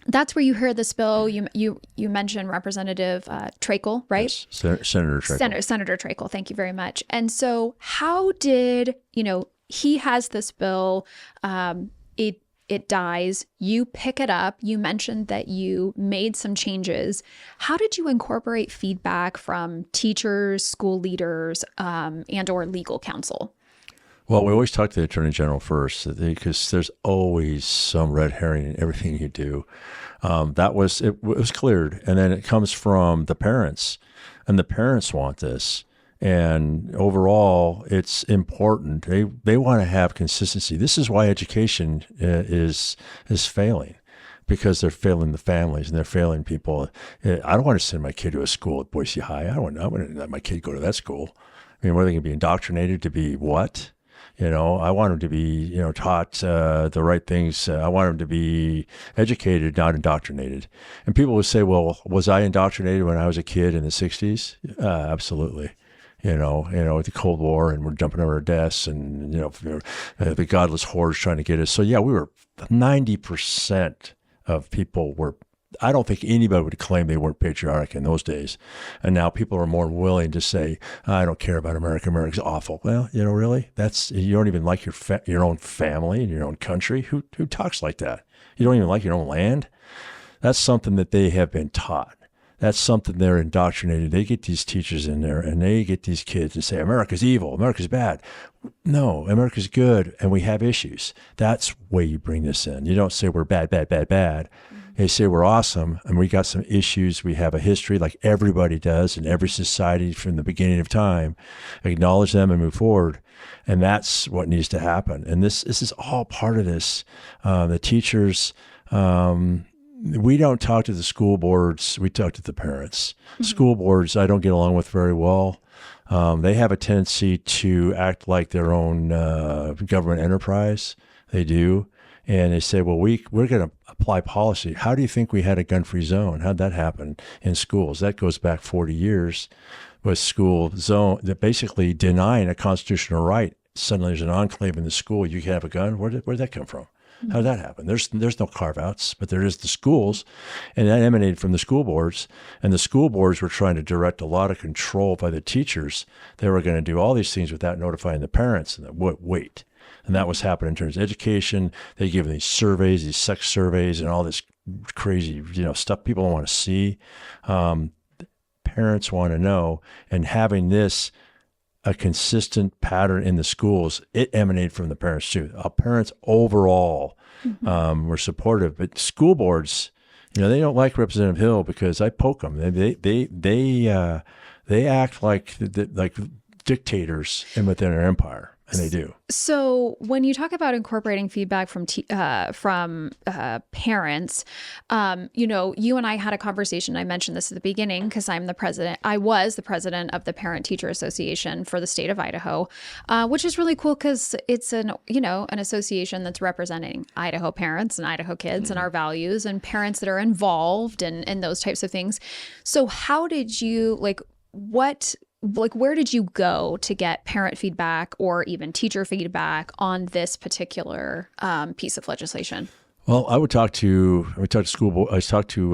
[SPEAKER 1] that's where you heard this bill. You mentioned Representative Treacle, right?
[SPEAKER 2] Yes, Senator Treacle.
[SPEAKER 1] Senator Treacle. Thank you very much. And so how did, he has this bill, it dies, you pick it up, you mentioned that you made some changes. How did you incorporate feedback from teachers, school leaders, and or legal counsel?
[SPEAKER 2] Well, we always talk to the Attorney General first because there's always some red herring in everything you do. It was cleared, and then it comes from the parents, and the parents want this. And overall, it's important. They want to have consistency. This is why education is failing, because they're failing the families and they're failing people. I don't want to send my kid to a school at Boise High. I don't want to let my kid go to that school. I mean, what are they going to be indoctrinated to be? What? I want them to be, taught the right things. I want them to be educated, not indoctrinated. And people will say, well, was I indoctrinated when I was a kid in the 60s? Absolutely. With the Cold War, and we're jumping over our desks, and the godless hordes trying to get us. So yeah, we were 90% of people were. I don't think anybody would claim they weren't patriotic in those days, and now people are more willing to say, "I don't care about America. America's awful." Well, really, you don't even like your own family and your own country. Who talks like that? You don't even like your own land. That's something that they have been taught. That's something they're indoctrinated. They get these teachers in there and they get these kids to say, America's evil, America's bad. No, America's good, and we have issues. That's where you bring this in. You don't say we're bad, bad, bad, bad. They say we're awesome, and we got some issues. We have a history like everybody does in every society from the beginning of time. Acknowledge them and move forward. And that's what needs to happen. And this is all part of this. The teachers, we don't talk to the school boards. We talk to the parents.
[SPEAKER 1] Mhm.
[SPEAKER 2] School boards, I don't get along with very well. They have a tendency to act like their own government enterprise. They do. And they say, well, we're going to apply policy. How do you think we had a gun-free zone? How'd that happen in schools? That goes back 40 years with school zone that basically denying a constitutional right. Suddenly there's an enclave in the school. You can have a gun. Where'd that come from? How did that happen? There's no carve-outs, but there is the schools, and that emanated from the school boards. And the school boards were trying to direct a lot of control by the teachers. They were going to do all these things without notifying the parents. And wait. And that was happening in terms of education. They give these surveys, these sex surveys, and all this crazy, stuff people don't want to see. Parents want to know, and having this a consistent pattern in the schools, it emanated from the parents too. Our parents overall were supportive, but school boards, they don't like Representative Hill because I poke them. They act like dictators within their empire, and they do.
[SPEAKER 1] So when you talk about incorporating feedback from parents, you and I had a conversation. I mentioned this at the beginning because I was the president of the Parent Teacher Association for the state of Idaho, which is really cool because it's an association that's representing Idaho parents and Idaho kids and our values and parents that are involved in those types of things. So how did you where did you go to get parent feedback or even teacher feedback on this particular piece of legislation?
[SPEAKER 2] Well, I talked to school board. I talked to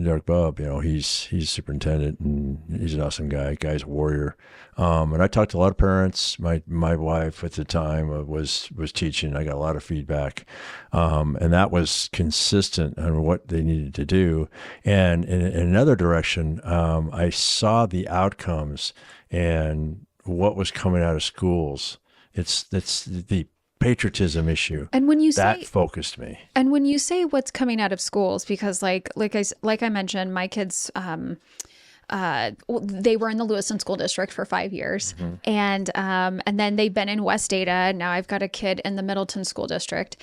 [SPEAKER 2] Derek Bubb. He's superintendent and he's an awesome guy. Guy's a warrior. And I talked to a lot of parents. My wife at the time was teaching. I got a lot of feedback, and that was consistent on what they needed to do. And in another direction, I saw the outcomes and what was coming out of schools. It's the patriotism issue.
[SPEAKER 1] And when you
[SPEAKER 2] that focused me.
[SPEAKER 1] And when you say what's coming out of schools, because like I mentioned, my kids, they were in the Lewiston School District for 5 years, and then they've been in West Ada. Now I've got a kid in the Middleton School District,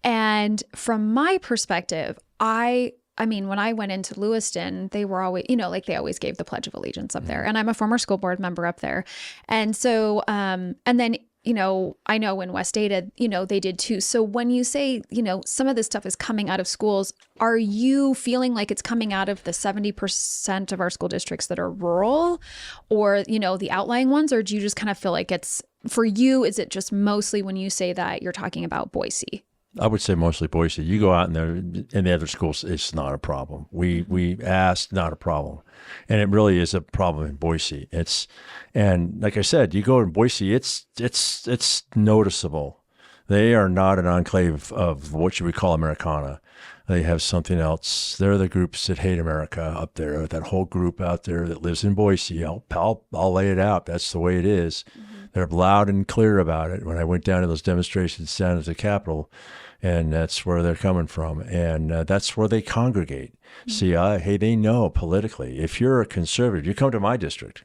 [SPEAKER 1] and from my perspective, I mean, when I went into Lewiston, they were always, they always gave the Pledge of Allegiance up there, and I'm a former school board member up there, and so and then. I know in West Ada, they did too. So when you say, some of this stuff is coming out of schools, are you feeling like it's coming out of the 70% of our school districts that are rural or, the outlying ones? Or do you just kind of feel like for you, is it just mostly when you say that you're talking about Boise?
[SPEAKER 2] I would say mostly Boise. You go out in the other schools, it's not a problem. We asked, not a problem. And it really is a problem in Boise. And like I said, you go in Boise, it's noticeable. They are not an enclave of what should we call Americana. They have something else. They're the groups that hate America up there. That whole group out there that lives in Boise. I'll lay it out. That's the way it is. They're loud and clear about it. When I went down to those demonstrations down at the Capitol, and that's where they're coming from, and that's where they congregate. See, hey, they know politically. If you're a conservative, you come to my district.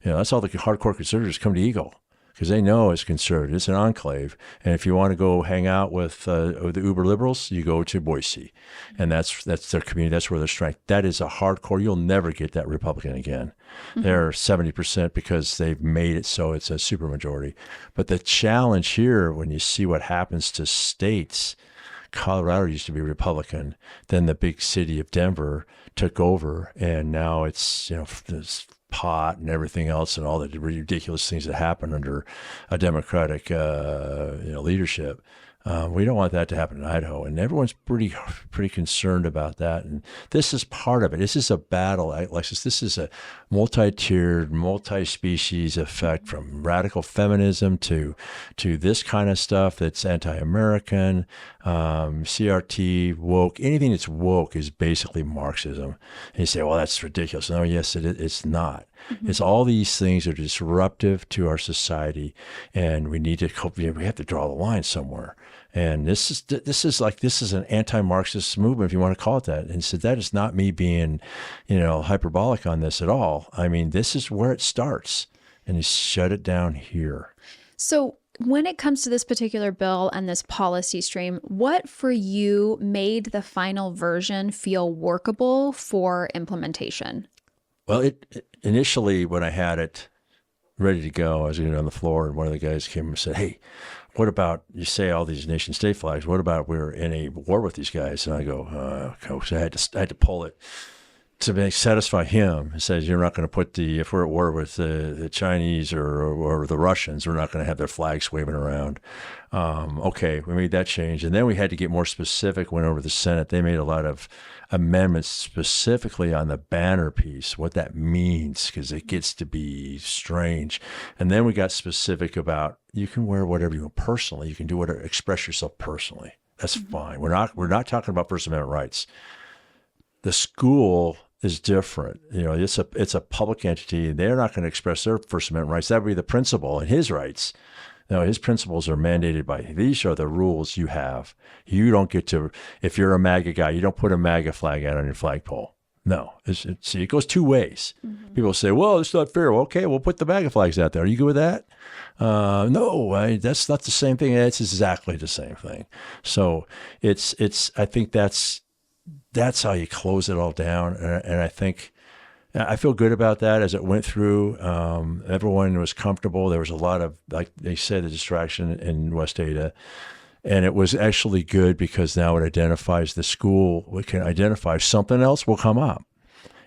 [SPEAKER 2] That's all the hardcore conservatives come to Eagle because they know it's conservative. It's an enclave, and if you want to go hang out with the uber liberals, you go to Boise, and that's their community. That's where their strength. That is a hardcore. You'll never get that Republican again. They're 70% because they've made it so it's a supermajority. But the challenge here, when you see what happens to states, Colorado used to be Republican, then the big city of Denver took over, and now it's there's pot and everything else and all the ridiculous things that happen under a Democratic leadership. We don't want that to happen in Idaho, and everyone's pretty concerned about that. And this is part of it. This is a battle, Alexis. This is a multi-tiered, multi-species effect from radical feminism to this kind of stuff that's anti-American, CRT, woke. Anything that's woke is basically Marxism. And you say, well, that's ridiculous. No, yes, it's not. It's all these things are disruptive to our society, and we need to we have to draw the line somewhere. And this is an anti-Marxist movement, if you want to call it that. And so that is not me being, hyperbolic on this at all. I mean, this is where it starts, and you shut it down here.
[SPEAKER 1] So when it comes to this particular bill and this policy stream, what for you made the final version feel workable for implementation?
[SPEAKER 2] Well, initially when I had it ready to go, I was getting on the floor, and one of the guys came and said, "Hey, what about, you say all these nation state flags? What about we're in a war with these guys?" And I go, "Coach, I had to pull it to satisfy him." He says, "You're not going to put if we're at war with the Chinese or the Russians, we're not going to have their flags waving around." Okay, we made that change. And then we had to get more specific, went over to the Senate. They made a lot of amendments specifically on the banner piece, what that means, because it gets to be strange. And then we got specific about, you can wear whatever you want personally. You can do whatever, express yourself personally. That's fine. We're not talking about First Amendment rights. The school is different. It's a public entity. They're not going to express their First Amendment rights. That would be the principal and his rights. No, his principles are mandated by, these are the rules you have. You don't get to, if you're a MAGA guy, you don't put a MAGA flag out on your flagpole. No. See, it goes two ways. Mm-hmm. People say, well, it's not fair. Well, okay, we'll put the MAGA flags out there. Are you good with that? No, that's not the same thing. It's exactly the same thing. So I think that's how you close it all down. And I think, I feel good about that as it went through. Everyone was comfortable. There was a lot of, like they said, the distraction in West Ada. And it was actually good because now it identifies the school. We can identify something else will come up.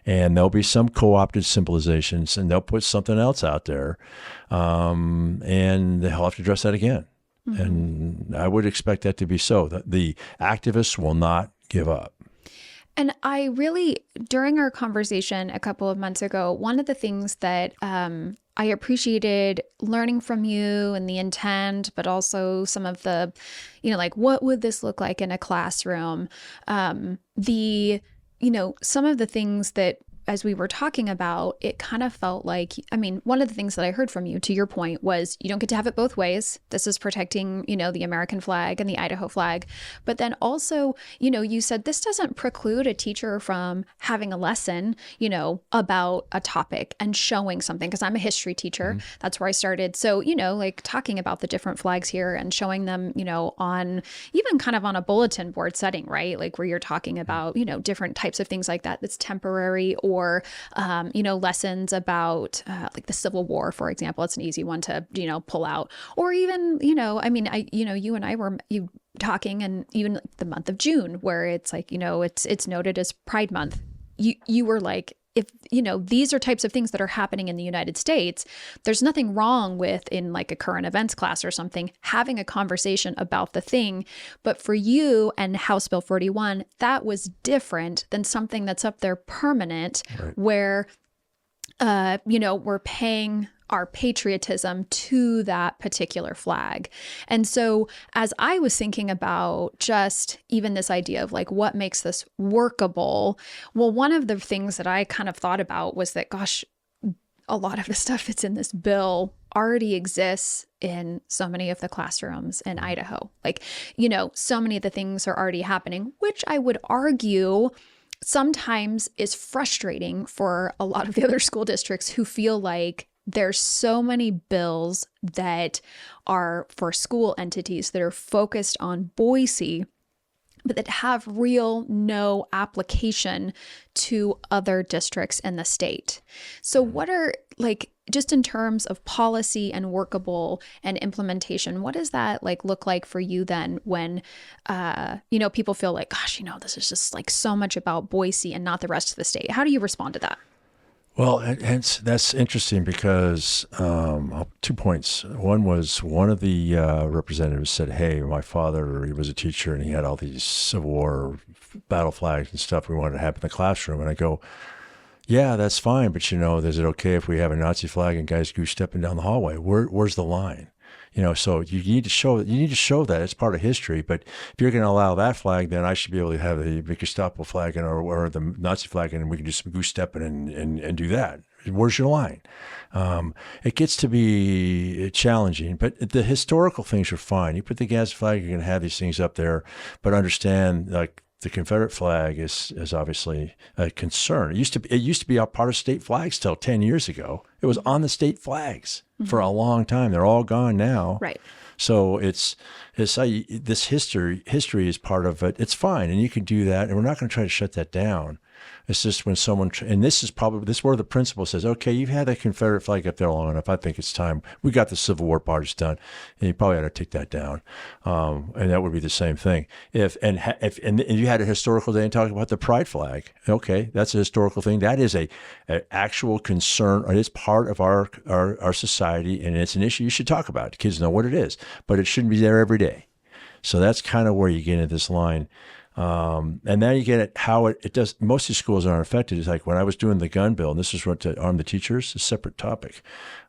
[SPEAKER 2] And there'll be some co-opted symbolizations, and they'll put something else out there. And they'll have to address that again. Mm-hmm. And I would expect that to be so. The activists will not give up.
[SPEAKER 1] And I really, during our conversation a couple of months ago, one of the things that I appreciated learning from you and the intent, but also some of the, like, what would this look like in a classroom? Some of the things that, as we were talking about, it kind of felt like, one of the things that I heard from you, to your point, was you don't get to have it both ways. This is protecting, the American flag and the Idaho flag. But then also, you said this doesn't preclude a teacher from having a lesson, about a topic and showing something, because I'm a history teacher. Mm-hmm. That's where I started. So, like talking about the different flags here and showing them, on even kind of on a bulletin board setting, right? Like where you're talking about, different types of things like that, that's temporary, or lessons about like the Civil War, for example. It's an easy one to, pull out. Or even, you and I were talking, and even like the month of June, where it's like, it's noted as Pride Month. You were like, if, these are types of things that are happening in the United States, there's nothing wrong with, in like a current events class or something, having a conversation about the thing. But for you and House Bill 41, that was different than something that's up there permanent, right, where, we're paying our patriotism to that particular flag. And so as I was thinking about just even this idea of like, what makes this workable? Well, one of the things that I kind of thought about was that, gosh, a lot of the stuff that's in this bill already exists in so many of the classrooms in Idaho. Like, so many of the things are already happening, which I would argue sometimes is frustrating for a lot of the other school districts who feel like there's so many bills that are for school entities that are focused on Boise, but that have no application to other districts in the state. So what are, like, just in terms of policy and workable and implementation, what does that look like for you then when, people feel like, gosh, this is just like so much about Boise and not the rest of the state? How do you respond to that?
[SPEAKER 2] Well, and that's interesting because 2 points. One was, one of the representatives said, hey, my father, he was a teacher and he had all these Civil War battle flags and stuff we wanted to have in the classroom. And I go, yeah, that's fine. But, is it okay if we have a Nazi flag and guys goose stepping down the hallway? Where's the line? So you need to show that it's part of history. But if you're going to allow that flag, then I should be able to have the Gestapo flag or the Nazi flag, and we can do some goose stepping and do that. Where's your line? It gets to be challenging, but the historical things are fine. You put the gas flag, you're going to have these things up there, but understand, like, the Confederate flag is obviously a concern. It used to be a part of state flags till 10 years ago. It was on the state flags for a long time. They're all gone now.
[SPEAKER 1] Right.
[SPEAKER 2] So it's this history is part of it. It's fine, and you can do that, and we're not going to try to shut that down. It's just when someone, and this is where the principal says, okay, you've had the Confederate flag up there long enough. I think it's time. We got the Civil War parties done, and you probably ought to take that down. And that would be the same thing. If you had a historical day and talk about the pride flag, okay, that's a historical thing. That is a actual concern. It is part of our society, and it's an issue you should talk about. Kids know what it is, but it shouldn't be there every day. So that's kind of where you get into this line. And then you get at how it does. Most of these schools aren't affected. It's like when I was doing the gun bill, and this is what to arm the teachers, a separate topic.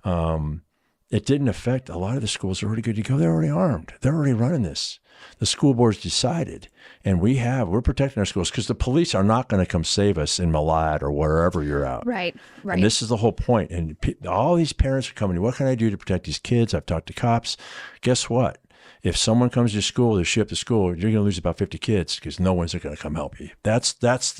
[SPEAKER 2] It didn't affect a lot of the schools. Are already good to go. They're already armed. They're already running this. The school board's decided, and we're protecting our schools because the police are not going to come save us in Malad or wherever you're out.
[SPEAKER 1] Right.
[SPEAKER 2] And this is the whole point. And all these parents are coming. What can I do to protect these kids? I've talked to cops. Guess what? If someone comes to your school, they ship to school, you're going to lose about 50 kids because no one's going to come help you. That's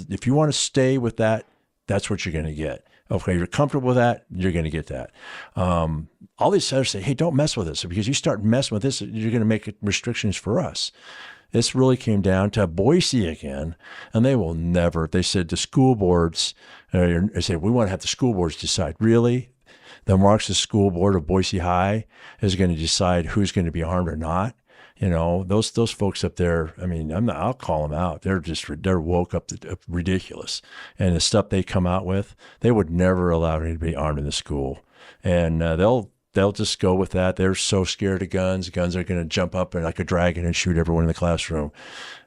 [SPEAKER 2] if you want to stay with that, that's what you're going to get. Okay, you're comfortable with that, you're going to get that. All these senators say, hey, don't mess with this because you start messing with this, you're going to make restrictions for us. This really came down to Boise again, and they will never. They said the school boards, they said, we want to have the school boards decide. Really? The Marxist School Board of Boise High is going to decide who's going to be harmed or not. You know, those folks up there, I mean, I'll call them out. They're woke up ridiculous. And the stuff they come out with, they would never allow anybody to be armed in the school. And they'll just go with that. They're so scared of guns. Guns are going to jump up like a dragon and shoot everyone in the classroom.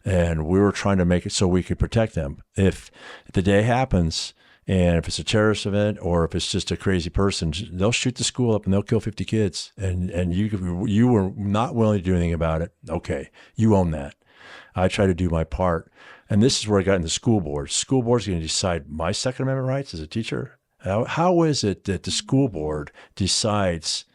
[SPEAKER 2] And we were trying to make it so we could protect them. If the day happens, and if it's a terrorist event or if it's just a crazy person, they'll shoot the school up and they'll kill 50 kids. And you were not willing to do anything about it. Okay, you own that. I try to do my part. And this is where I got into school boards. School boards are going to decide my Second Amendment rights as a teacher. How is it that the school board decides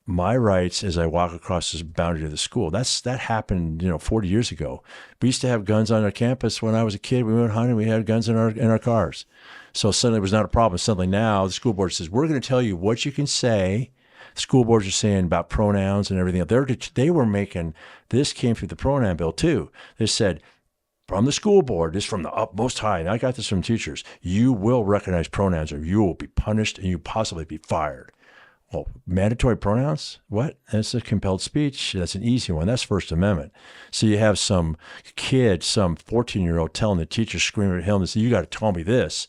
[SPEAKER 2] my rights as I walk across this boundary of the school? That happened, 40 years ago. We used to have guns on our campus when I was a kid. We went hunting. We had guns in our cars. So suddenly it was not a problem. Suddenly now the school board says, we're going to tell you what you can say. School boards are saying about pronouns and everything. They were making, this came through the pronoun bill too. They said, from the school board, this from the utmost high, and I got this from teachers, you will recognize pronouns or you will be punished and you possibly be fired. Well, mandatory pronouns? What? That's a compelled speech. That's an easy one. That's First Amendment. So you have some kid, some 14-year-old telling the teacher, screaming at him and say, you got to tell me this.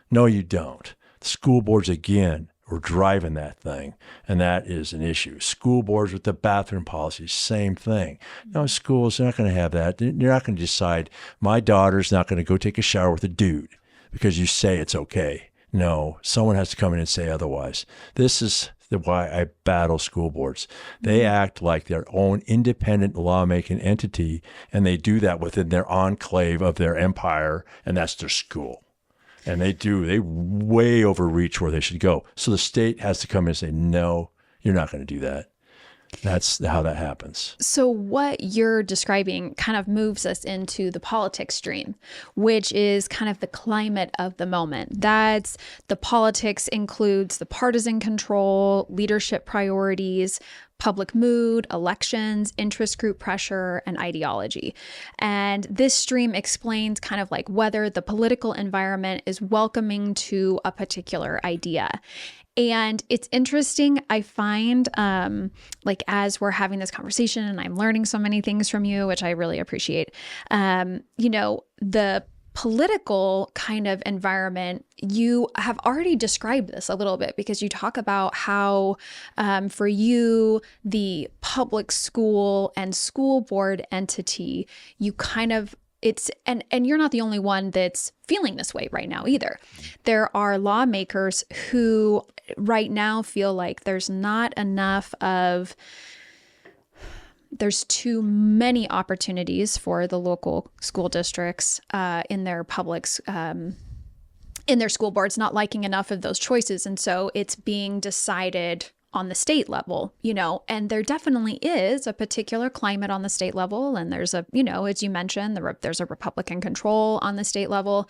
[SPEAKER 2] No, you don't. The school boards, again, are driving that thing, and that is an issue. School boards with the bathroom policy, same thing. No, schools are not going to have that. You're not going to decide, my daughter's not going to go take a shower with a dude because you say it's okay. No, someone has to come in and say otherwise. This is why I battle school boards. They act like their own independent lawmaking entity, and they do that within their enclave of their empire, and that's their school. And they way overreach where they should go. So the state has to come in and say, no, you're not going to do that. That's how that happens.
[SPEAKER 1] So what you're describing kind of moves us into the politics stream, which is kind of the climate of the moment. That's the politics includes the partisan control, leadership priorities, public mood, elections, interest group pressure, and ideology. And this stream explains kind of like whether the political environment is welcoming to a particular idea. And it's interesting, I find, like as we're having this conversation and I'm learning so many things from you, which I really appreciate, the political kind of environment, you have already described this a little bit because you talk about how for you, the public school and school board entity, you kind of and you're not the only one that's feeling this way right now either. There are lawmakers who right now feel like there's too many opportunities for the local school districts in their publics, in their school boards, not liking enough of those choices. And so it's being decided on the state level, and there definitely is a particular climate on the state level. And there's a, as you mentioned, there's a Republican control on the state level.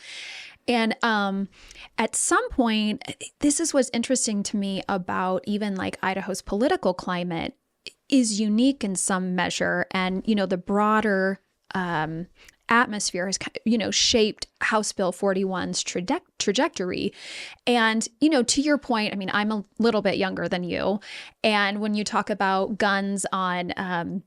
[SPEAKER 1] And at some point, this is what's interesting to me about even like Idaho's political climate is unique in some measure. And, the broader atmosphere has, shaped House Bill 41's trajectory. And, to your point, I mean, I'm a little bit younger than you. And when you talk about guns on,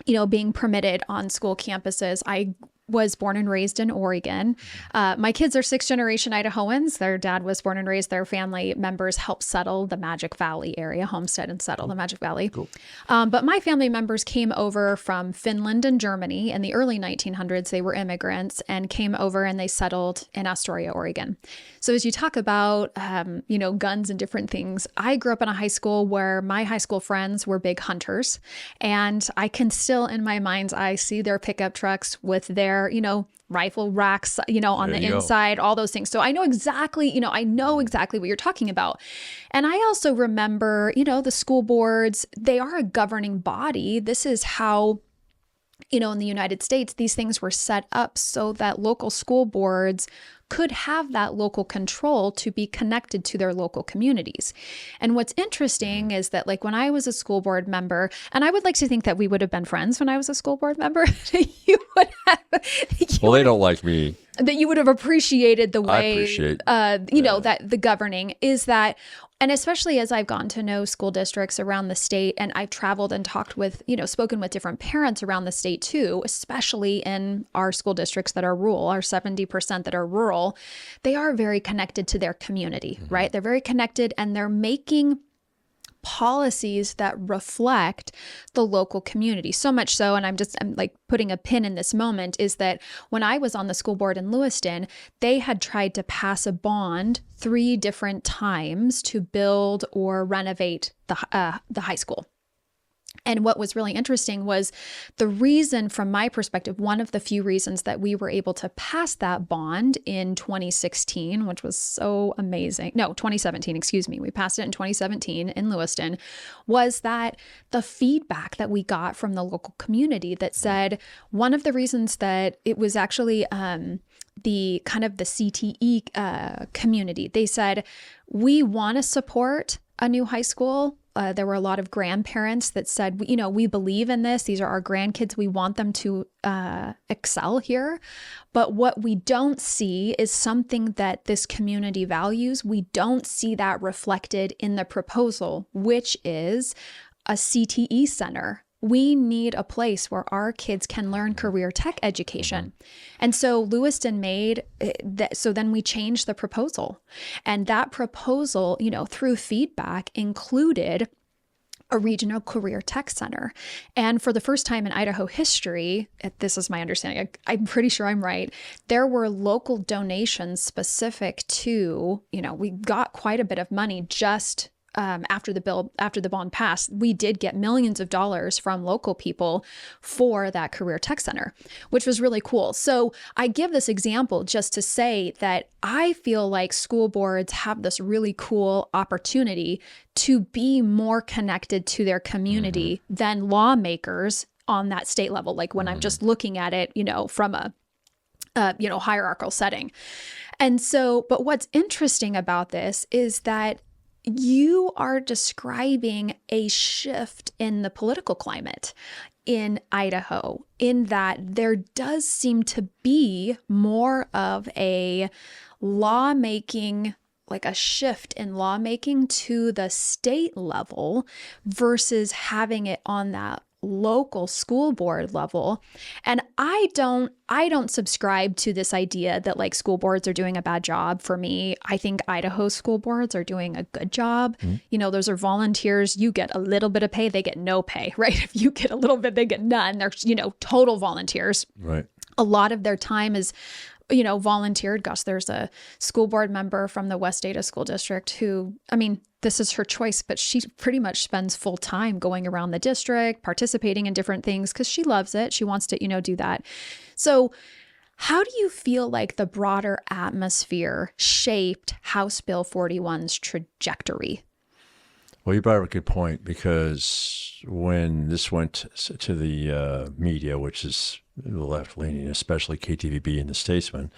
[SPEAKER 1] being permitted on school campuses, I was born and raised in Oregon. My kids are 6th generation Idahoans. Their dad was born and raised. Their family members helped settle the Magic Valley area, homestead and settle the Magic Valley.
[SPEAKER 2] Cool.
[SPEAKER 1] But my family members came over from Finland and Germany in the early 1900s. They were immigrants and came over and they settled in Astoria, Oregon. So as you talk about, guns and different things, I grew up in a high school where my high school friends were big hunters. And I can still, in my mind's eye, see their pickup trucks with their rifle racks, on the inside, all those things. So I know exactly what you're talking about. And I also remember, the school boards, they are a governing body. This is how, in the United States, these things were set up so that local school boards could have that local control to be connected to their local communities. And what's interesting is that, like, when I was a school board member, and I would like to think that we would have been friends when I was a school board member,
[SPEAKER 2] they don't like me.
[SPEAKER 1] That you would have appreciated the way, that the governing is that. And especially as I've gotten to know school districts around the state, and I've traveled and talked with, spoken with different parents around the state too, especially in our school districts that are rural, our 70% that are rural, they are very connected to their community, right? They're very connected and they're making policies that reflect the local community. So much so, and I'm like putting a pin in this moment, is that when I was on the school board in Lewiston, they had tried to pass a bond 3 different times to build or renovate the high school. And what was really interesting was the reason, from my perspective, one of the few reasons that we were able to pass that bond in 2016, which was so amazing. No, 2017, excuse me. We passed it in 2017 in Lewiston, was that the feedback that we got from the local community that said one of the reasons that it was actually the kind of the CTE community, they said, we want to support a new high school. There were a lot of grandparents that said, we believe in this. These are our grandkids. We want them to excel here. But what we don't see is something that this community values. We don't see that reflected in the proposal, which is a CTE center. We need a place where our kids can learn career tech education. And so Lewiston made that. So then we changed the proposal, and that proposal, through feedback, included a regional career tech center. And for the first time in Idaho history, this is my understanding, I'm pretty sure I'm right, there were local donations specific to, we got quite a bit of money just after the bond passed. We did get millions of dollars from local people for that career tech center, which was really cool. So I give this example just to say that I feel like school boards have this really cool opportunity to be more connected to their community than lawmakers on that state level. Like when I'm just looking at it, from a hierarchical setting. And so, but what's interesting about this is that you are describing a shift in the political climate in Idaho, in that there does seem to be more of a lawmaking, like a shift in lawmaking to the state level versus having it on that local school board level. And I don't subscribe to this idea that like school boards are doing a bad job. For me, I think Idaho school boards are doing a good job. Those are volunteers. You get a little bit of pay, they get no pay, right? If you get a little bit, they get none. They're, total volunteers.
[SPEAKER 2] Right.
[SPEAKER 1] A lot of their time is volunteered. Gosh, there's a school board member from the West Ada School District who, this is her choice, but she pretty much spends full time going around the district, participating in different things because she loves it. She wants to, do that. So how do you feel like the broader atmosphere shaped House Bill 41's trajectory?
[SPEAKER 2] Well, you brought up a good point because when this went to the media, which is left leaning, especially KTVB and the Statesman,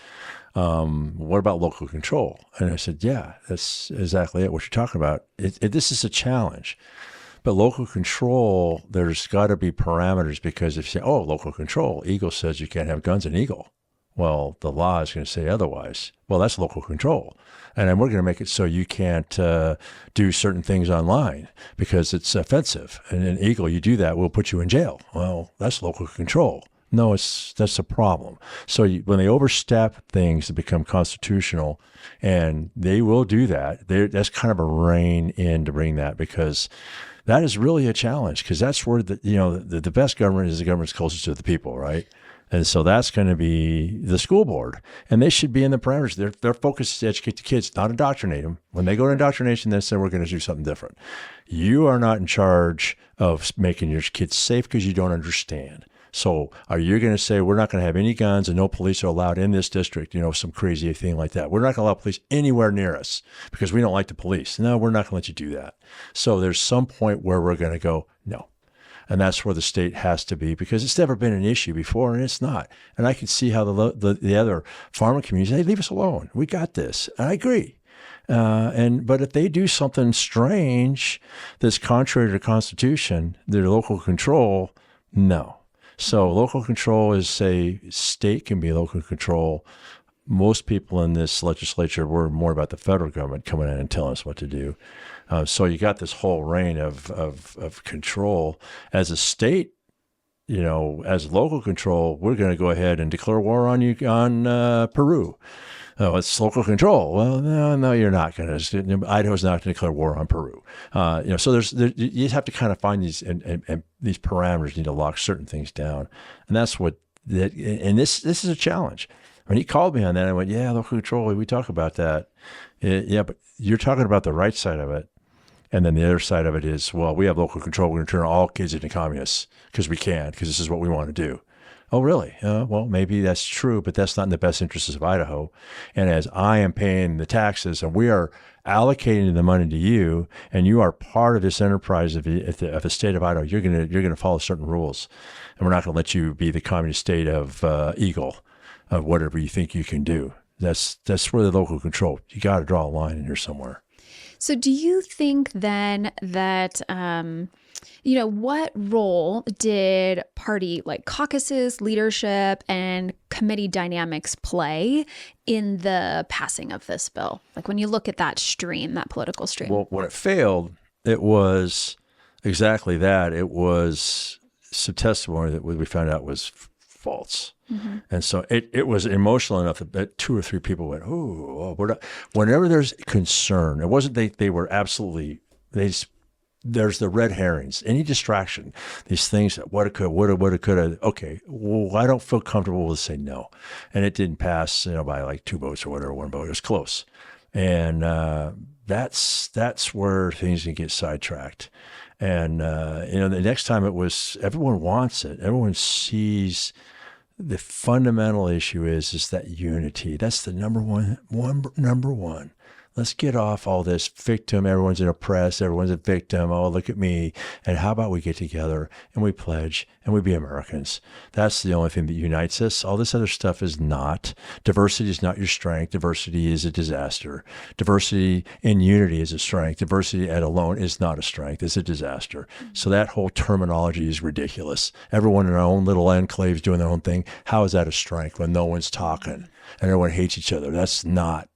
[SPEAKER 2] what about local control? And I said, yeah, that's exactly it. What you're talking about. This is a challenge. But local control, there's got to be parameters because if you say, oh, local control, Eagle says you can't have guns in Eagle. Well, the law is going to say otherwise. Well, that's local control. And then we're going to make it so you can't do certain things online because it's offensive. And in Eagle, you do that, we'll put you in jail. Well, that's local control. No, that's a problem. So when they overstep things to become constitutional, and they will do that, that's kind of a rein in to bring that because that is really a challenge because that's where the best government is the government that's closest to the people, right? And so that's going to be the school board. And they should be in the parameters. Their focus is to educate the kids, not indoctrinate them. When they go to indoctrination, they say, we're going to do something different. You are not in charge of making your kids safe because you don't understand. So are you going to say, we're not going to have any guns and no police are allowed in this district, some crazy thing like that? We're not going to allow police anywhere near us because we don't like the police. No, we're not going to let you do that. So there's some point where we're going to go, no. And that's where the state has to be because it's never been an issue before and it's not. And I can see how the other farming communities, hey, leave us alone. We got this. And I agree. But if they do something strange that's contrary to the Constitution, their local control, no. So local control is, say, state can be local control. Most people in this legislature were more about the federal government coming in and telling us what to do. So you got this whole reign of control. As a state, as local control, we're going to go ahead and declare war on Peru. Oh, it's local control. Well, no, you're not going to. Idaho's not going to declare war on Peru. So you have to kind of find these and these parameters need to lock certain things down, and that's what. And this is a challenge. When he called me on that, I went, yeah, local control. We talk about that. Yeah, but you're talking about the right side of it. And then the other side of it is, well, we have local control. We're going to turn all kids into communists because we can, because this is what we want to do. Oh, really? Well, maybe that's true, but that's not in the best interests of Idaho. And as I am paying the taxes and we are allocating the money to you, and you are part of this enterprise of the state of Idaho, you're going to follow certain rules. And we're not going to let you be the communist state of Eagle, of whatever you think you can do. That's where the local control. You got to draw a line in here somewhere.
[SPEAKER 1] So do you think then that, what role did party like caucuses, leadership, and committee dynamics play in the passing of this bill? Like when you look at that stream, that political stream.
[SPEAKER 2] Well, when it failed, it was exactly that. It was some testimony that we found out was false. Mm-hmm. And so it was emotional enough that 2 or 3 people went, oh, we're not. Whenever there's concern, it wasn't they were absolutely, there's the red herrings, any distraction, these things that woulda, coulda. Okay, well, I don't feel comfortable with saying no. And it didn't pass, by like 2 votes or whatever, 1 vote. It was close. And that's where things can get sidetracked. And, the next time it was, everyone wants it. Everyone sees. The fundamental issue is that unity. That's the number one. Let's get off all this victim. Everyone's an oppressed. Everyone's a victim. Oh, look at me. And how about we get together and we pledge and we be Americans? That's the only thing that unites us. All this other stuff is not. Diversity is not your strength. Diversity is a disaster. Diversity in unity is a strength. Diversity alone is not a strength. It's a disaster. So that whole terminology is ridiculous. Everyone in our own little enclaves doing their own thing. How is that a strength when no one's talking and everyone hates each other? That's not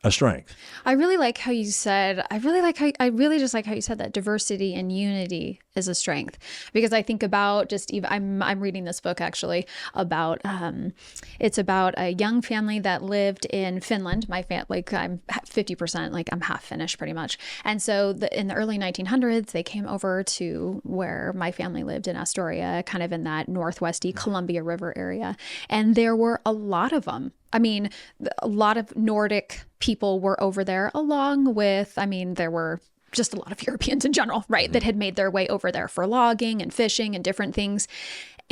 [SPEAKER 2] a strength.
[SPEAKER 1] I really like how you said, I really just like how you said that diversity and unity is a strength, because I think about just even, I'm reading this book actually about, it's about a young family that lived in Finland. I'm 50%, I'm half Finnish pretty much. And so in the early 1900s, they came over to where my family lived in Astoria, kind of in that northwesty Columbia River area. And there were a lot of them. I mean, a lot of Nordic people were over there, along with, there were just a lot of Europeans in general, right, that had made their way over there for logging and fishing and different things.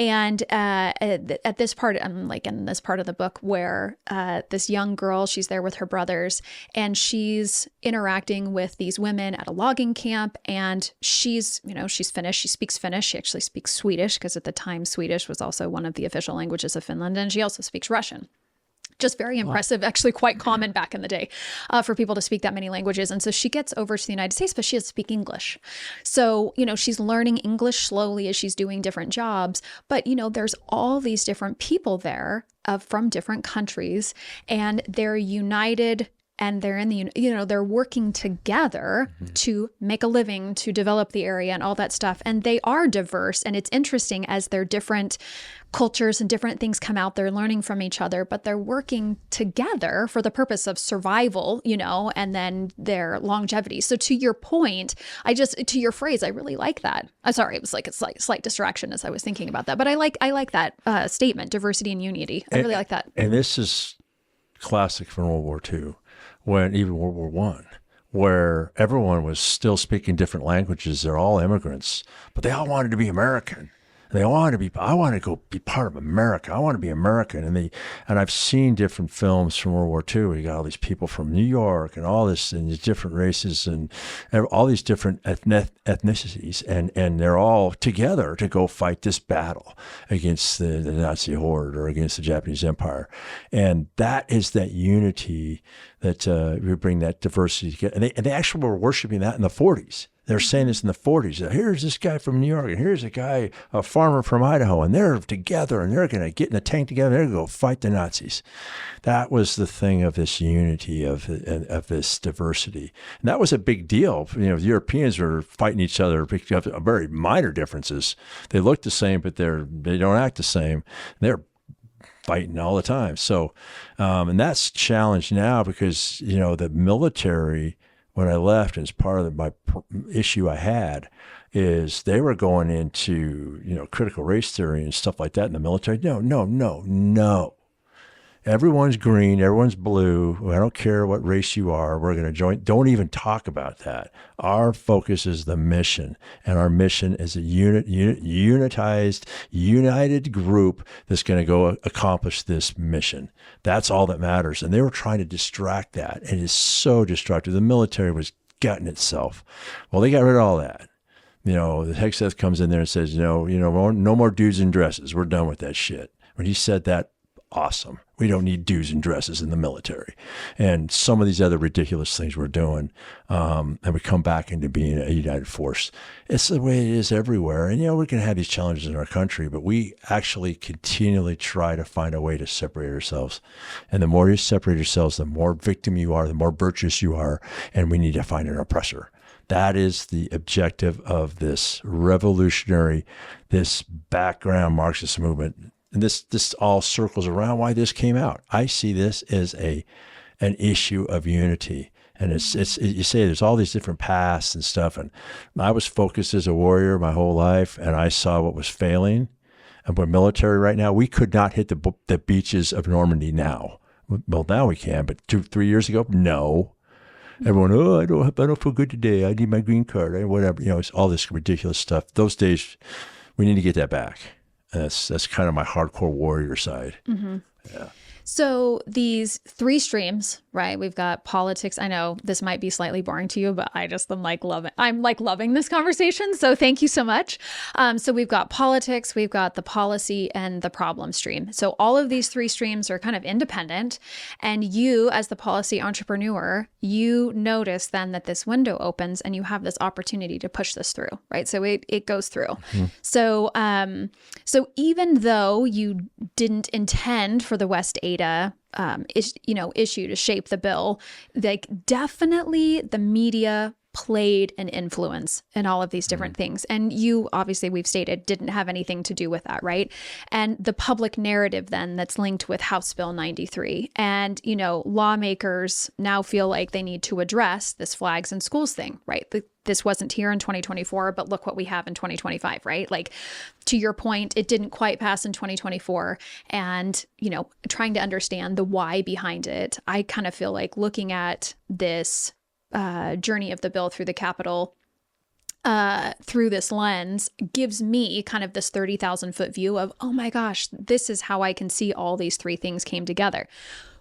[SPEAKER 1] And at this part, I'm like in this part of the book where this young girl, she's there with her brothers, and she's interacting with these women at a logging camp. And she's Finnish. She speaks Finnish. She actually speaks Swedish, because at the time Swedish was also one of the official languages of Finland. And she also speaks Russian. Just very impressive, actually quite common back in the day for people to speak that many languages. And so she gets over to the United States, but she doesn't speak English. So, she's learning English slowly as she's doing different jobs. But, there's all these different people there from different countries, and they're united. And they're they're working together to make a living, to develop the area and all that stuff. And they are diverse. And it's interesting as their different cultures and different things come out, they're learning from each other, but they're working together for the purpose of survival, and then their longevity. So to your point, to your phrase, I really like that. I'm sorry, it was like a slight distraction as I was thinking about that. But I like that statement, diversity and unity. I really like that.
[SPEAKER 2] And this is classic from World War II. When even World War One, where everyone was still speaking different languages. They're all immigrants, but they all wanted to be American. They wanted to be. I want to go be part of America. I want to be American. And I've seen different films from World War II. You got all these people from New York and all this, and these different races and all these different ethnicities, and they're all together to go fight this battle against the Nazi horde or against the Japanese Empire. And that is that unity that we bring that diversity together. And they actually were worshiping that in the 40s. They're saying this in the 40s. Here's this guy from New York, and here's a farmer from Idaho, and they're together, and they're going to get in a tank together, and they're going to go fight the Nazis. That was the thing of this unity, of this diversity. And that was a big deal. The Europeans were fighting each other, very minor differences. They look the same, but they don't act the same. They're fighting all the time. So, and that's challenged now because, the military, when I left, as part of my issue I had, is they were going into, critical race theory and stuff like that in the military. No. Everyone's green, everyone's blue. I don't care what race you are. We're going to join. Don't even talk about that. Our focus is the mission, and our mission is a unitized, united group that's going to go accomplish this mission. That's all that matters. And they were trying to distract that, and it's so destructive. The military was gutting itself. Well, they got rid of all that. The Hegseth comes in there and says, no more dudes in dresses. We're done with that shit. When he said that, awesome. We don't need dues and dresses in the military. And some of these other ridiculous things we're doing, and we come back into being a united force. It's the way it is everywhere. And, we're going to have these challenges in our country, but we actually continually try to find a way to separate ourselves. And the more you separate yourselves, the more victim you are, the more virtuous you are, and we need to find an oppressor. That is the objective of this revolutionary, this background Marxist movement. And this all circles around why this came out. I see this as an issue of unity. And it's you say there's all these different paths and stuff. And I was focused as a warrior my whole life, and I saw what was failing. And we're military right now. We could not hit the beaches of Normandy now. Well, now we can, but 2-3 years ago, no. Everyone, I don't feel good today. I need my green card, or whatever. It's all this ridiculous stuff. Those days, we need to get that back. And that's kind of my hardcore warrior side. Mm-hmm. Yeah.
[SPEAKER 1] So these three streams, right? We've got politics. I know this might be slightly boring to you, but I'm loving this conversation. So thank you so much. So we've got politics, we've got the policy, and the problem stream. So all of these three streams are kind of independent. And you, as the policy entrepreneur, you notice then that this window opens and you have this opportunity to push this through, right? So it goes through. Mm-hmm. So even though you didn't intend for the West Ada issue to shape the bill, like definitely the media played an influence in all of these different things. And you, obviously, we've stated, didn't have anything to do with that, right? And the public narrative then that's linked with House Bill 93. And, lawmakers now feel like they need to address this flags in schools thing, right? This wasn't here in 2024, but look what we have in 2025, right? Like, to your point, it didn't quite pass in 2024. And, trying to understand the why behind it, I kind of feel like looking at this journey of the bill through the Capitol, through this lens gives me kind of this 30,000 foot view of, oh my gosh, this is how I can see all these three things came together.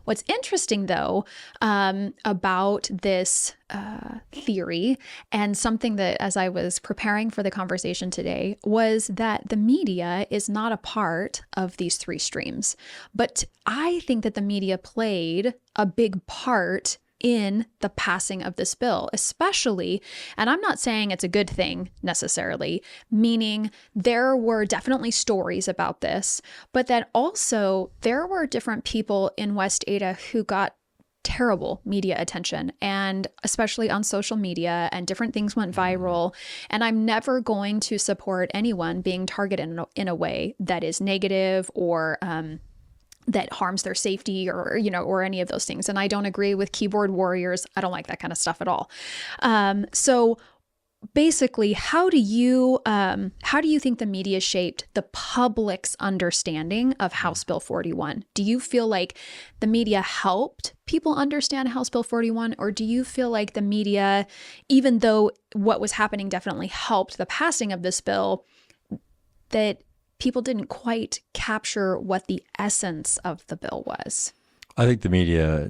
[SPEAKER 1] What's interesting, though, about this theory, and something that as I was preparing for the conversation today, was that the media is not a part of these three streams. But I think that the media played a big part in the passing of this bill, especially, and I'm not saying it's a good thing necessarily, meaning there were definitely stories about this, but then also there were different people in West Ada who got terrible media attention, and especially on social media, and different things went viral. And I'm never going to support anyone being targeted in a way that is negative or that harms their safety or, or any of those things. And I don't agree with keyboard warriors. I don't like that kind of stuff at all. So basically, how do you think the media shaped the public's understanding of House Bill 41? Do you feel like the media helped people understand House Bill 41? Or do you feel like the media, even though what was happening definitely helped the passing of this bill, that people didn't quite capture what the essence of the bill was?
[SPEAKER 2] I think the media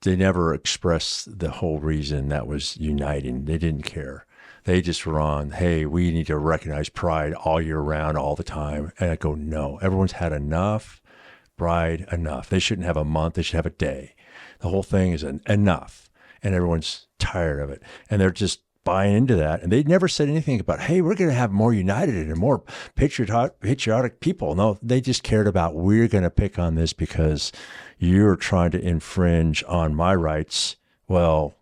[SPEAKER 2] they never expressed the whole reason that was uniting. They didn't care. They just were on, hey, we need to recognize pride all year round, all the time. And I go, no, everyone's had enough. Pride, enough. They shouldn't have a month. They should have a day. The whole thing is enough. And everyone's tired of it. And they're just buying into that. And they never said anything about, hey, we're going to have more united and more patriotic people. No, they just cared about, we're going to pick on this because you're trying to infringe on my rights. Well,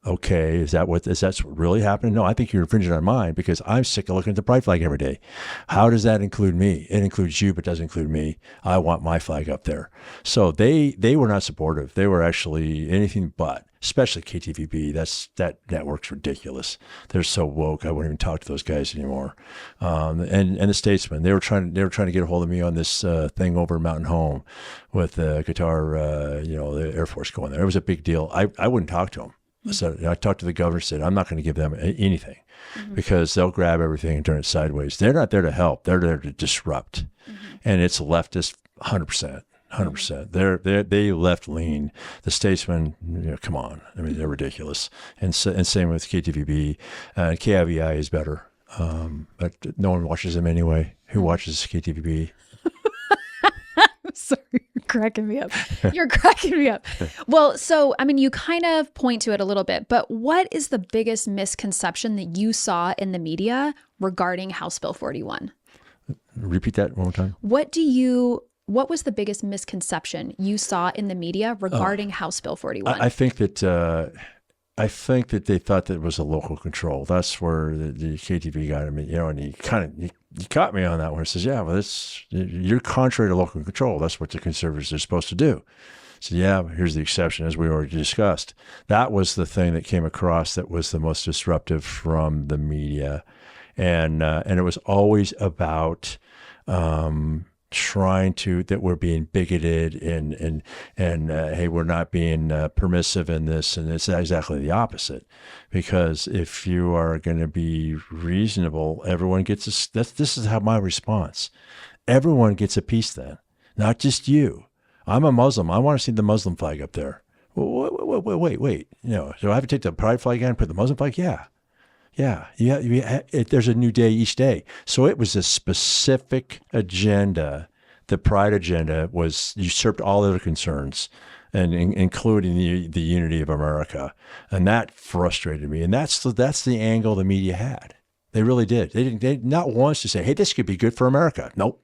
[SPEAKER 2] okay, is that what really happening? No, I think you're infringing on mine because I'm sick of looking at the pride flag every day. How does that include me? It includes you, but doesn't include me. I want my flag up there. So they were not supportive. They were actually anything but, especially KTVB. That network's ridiculous. They're so woke. I wouldn't even talk to those guys anymore. And the Statesmen, they were trying to get a hold of me on this thing over Mountain Home with the Qatar, the Air Force going there. It was a big deal. I wouldn't talk to them. So I talked to the governor, said, I'm not going to give them anything because they'll grab everything and turn it sideways. They're not there to help. They're there to disrupt. And it's leftist 100%. 100%. They left lean. The Statesmen, come on. I mean, they're ridiculous. And same with KTVB. KIVI is better. But no one watches them anyway. Who watches KTVB?
[SPEAKER 1] Sorry, you're cracking me up. You're cracking me up. Well, so, I mean, you kind of point to it a little bit, but what is the biggest misconception that you saw in the media regarding House Bill 41?
[SPEAKER 2] Repeat that one more time.
[SPEAKER 1] What was the biggest misconception you saw in the media regarding House Bill 41?
[SPEAKER 2] I think that they thought that it was a local control. That's where the KTV got him, and he caught me on that one. He says, yeah, well, you're contrary to local control. That's what the conservatives are supposed to do. So yeah, here's the exception, as we already discussed. That was the thing that came across that was the most disruptive from the media. And it was always about that we're being bigoted and hey, we're not being permissive in this, and it's exactly the opposite. Because if you are going to be reasonable, everyone gets this is how my response. Everyone gets a piece then, not just you. I'm a Muslim. I want to see the Muslim flag up there. Wait. So I have to take the pride flag and put the Muslim flag? Yeah. There's a new day each day. So it was a specific agenda. The pride agenda was usurped all other concerns, and including the unity of America. And that frustrated me. And that's the angle the media had. They really did. They not once to say, hey, this could be good for America. Nope.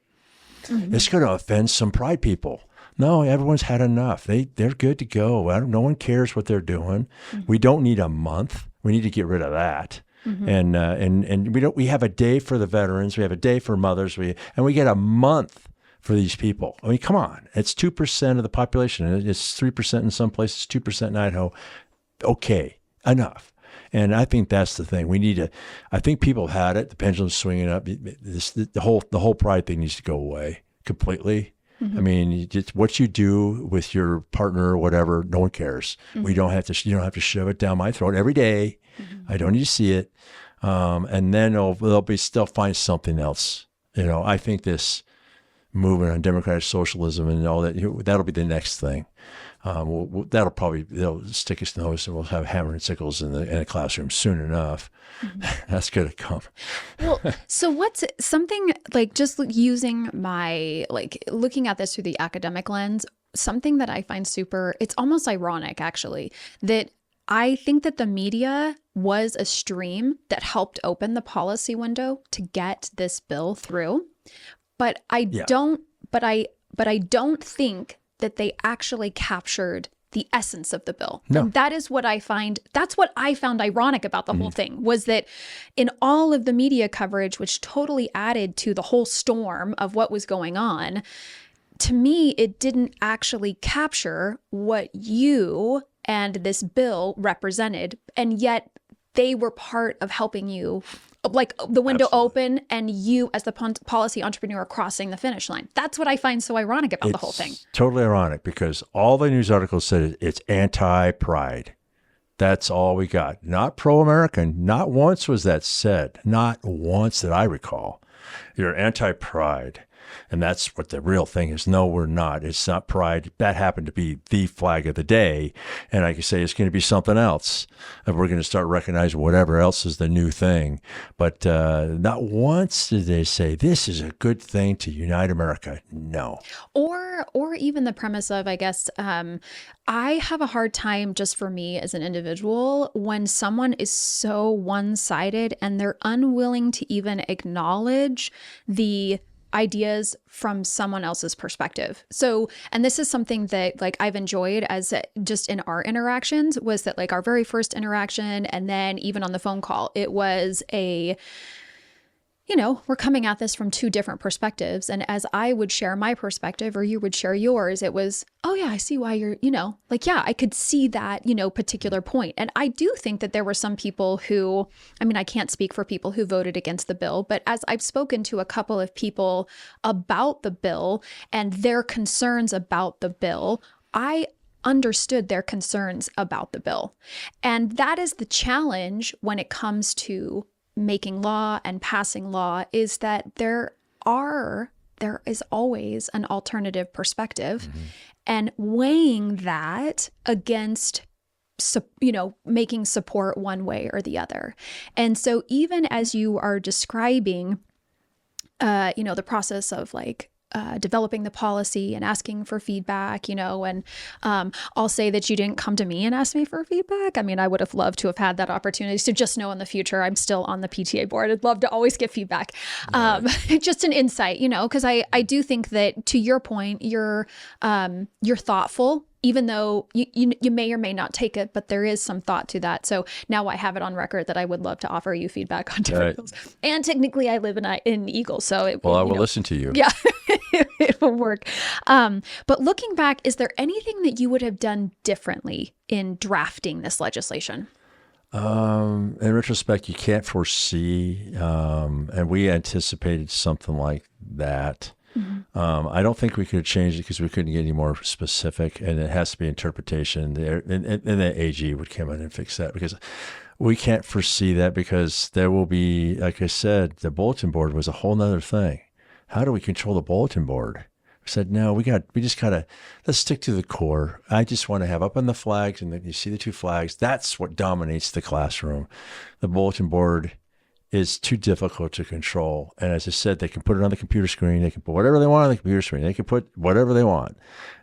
[SPEAKER 2] Mm-hmm. It's going to offend some pride people. No, everyone's had enough. They're good to go. No one cares what they're doing. Mm-hmm. We don't need a month. We need to get rid of that. Mm-hmm. And we have a day for the veterans. We have a day for mothers. And we get a month for these people. I mean, come on. It's 2% of the population. It's 3% in some places, 2% in Idaho. Okay, enough. And I think that's the thing. I think people had it. The pendulum's swinging up. The whole pride thing needs to go away completely. Mm-hmm. I mean, what you do with your partner or whatever, no one cares. Mm-hmm. You don't have to shove it down my throat every day. Mm-hmm. I don't need to see it. And then they'll find something else. I think this movement on democratic socialism and all that, that'll be the next thing. They'll stick us nose and we'll have hammer and sickles in the classroom soon enough. Mm-hmm. That's going to come.
[SPEAKER 1] Well, so what's something like, just using my, like, looking at this through the academic lens, something that I find it's almost ironic actually, that I think that the media was a stream that helped open the policy window to get this bill through. But I don't think that they actually captured the essence of the bill.
[SPEAKER 2] No.
[SPEAKER 1] And that's what I found ironic about the whole thing, was that in all of the media coverage, which totally added to the whole storm of what was going on, to me, it didn't actually capture what you and this bill represented. And yet they were part of helping you, like the window open, and you as the policy entrepreneur crossing the finish line. That's what I find so ironic about the whole thing.
[SPEAKER 2] Totally ironic, because all the news articles said it's anti-pride. That's all we got. Not pro-American. Not once was that said. Not once that I recall. You're anti-pride. And that's what the real thing is. No, we're not. It's not pride. That happened to be the flag of the day. And I can say it's going to be something else. And we're going to start recognizing whatever else is the new thing. But not once did they say, this is a good thing to unite America. No.
[SPEAKER 1] Or even the premise of, I guess, I have a hard time, just for me as an individual, when someone is so one-sided and they're unwilling to even acknowledge the ideas from someone else's perspective. So, and this is something that like I've enjoyed as just in our interactions, was that like our very first interaction, and then even on the phone call, it was we're coming at this from two different perspectives. And as I would share my perspective or you would share yours, it was, oh yeah, I see why you're, I could see that, particular point. And I do think that there were some people who, I can't speak for people who voted against the bill, but as I've spoken to a couple of people about the bill and their concerns about the bill, I understood their concerns about the bill. And that is the challenge when it comes to making law and passing law, is that there is always an alternative perspective, and weighing that against making support one way or the other. And so even as you are describing the process of like developing the policy and asking for feedback, and I'll say that you didn't come to me and ask me for feedback. I would have loved to have had that opportunity. So just know in the future, I'm still on the PTA board. I'd love to always get feedback. Just an insight, because I do think that, to your point, you're thoughtful, even though you may or may not take it, but there is some thought to that. So now I have it on record that I would love to offer you feedback on different bills. And technically I live in Eagle, so I will
[SPEAKER 2] listen to you.
[SPEAKER 1] Yeah, it will work. But looking back, is there anything that you would have done differently in drafting this legislation?
[SPEAKER 2] In retrospect, you can't foresee, and we anticipated something like that. Mm-hmm. I don't think we could have changed it because we couldn't get any more specific, and it has to be interpretation there. And the AG would come in and fix that, because we can't foresee that, because there will be, like I said, the bulletin board was a whole nother thing. How do we control the bulletin board? We said, no, we just gotta, let's stick to the core. I just want to have up on the flags, and then you see the two flags. That's what dominates the classroom. The bulletin board is too difficult to control. And as I said, they can put it on the computer screen. They can put whatever they want on the computer screen. They can put whatever they want,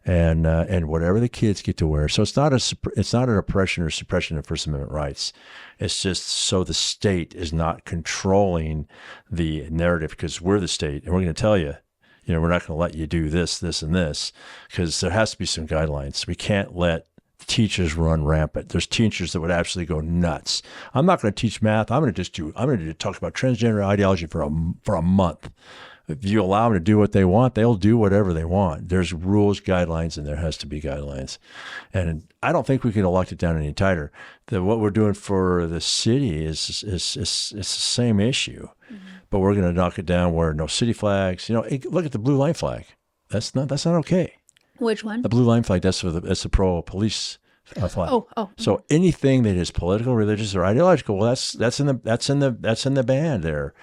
[SPEAKER 2] and whatever the kids get to wear. So it's not an oppression or suppression of First Amendment rights. It's just so the state is not controlling the narrative, because we're the state, and we're going to tell you, we're not going to let you do this, this, and this, because there has to be some guidelines. We can't let teachers run rampant. There's teachers that would absolutely go nuts. I'm not going to teach math. I'm going to talk about transgender ideology for a month. If you allow them to do what they want, they'll do whatever they want. There's rules, guidelines, and there has to be guidelines. And I don't think we can lock it down any tighter. What we're doing for the city is the same issue, but we're going to knock it down where no city flags. Look at the blue line flag. That's not okay.
[SPEAKER 1] Which one?
[SPEAKER 2] The blue line flag. That's the pro police a flag.
[SPEAKER 1] Oh.
[SPEAKER 2] So anything that is political, religious, or ideological, well, that's in the ban there,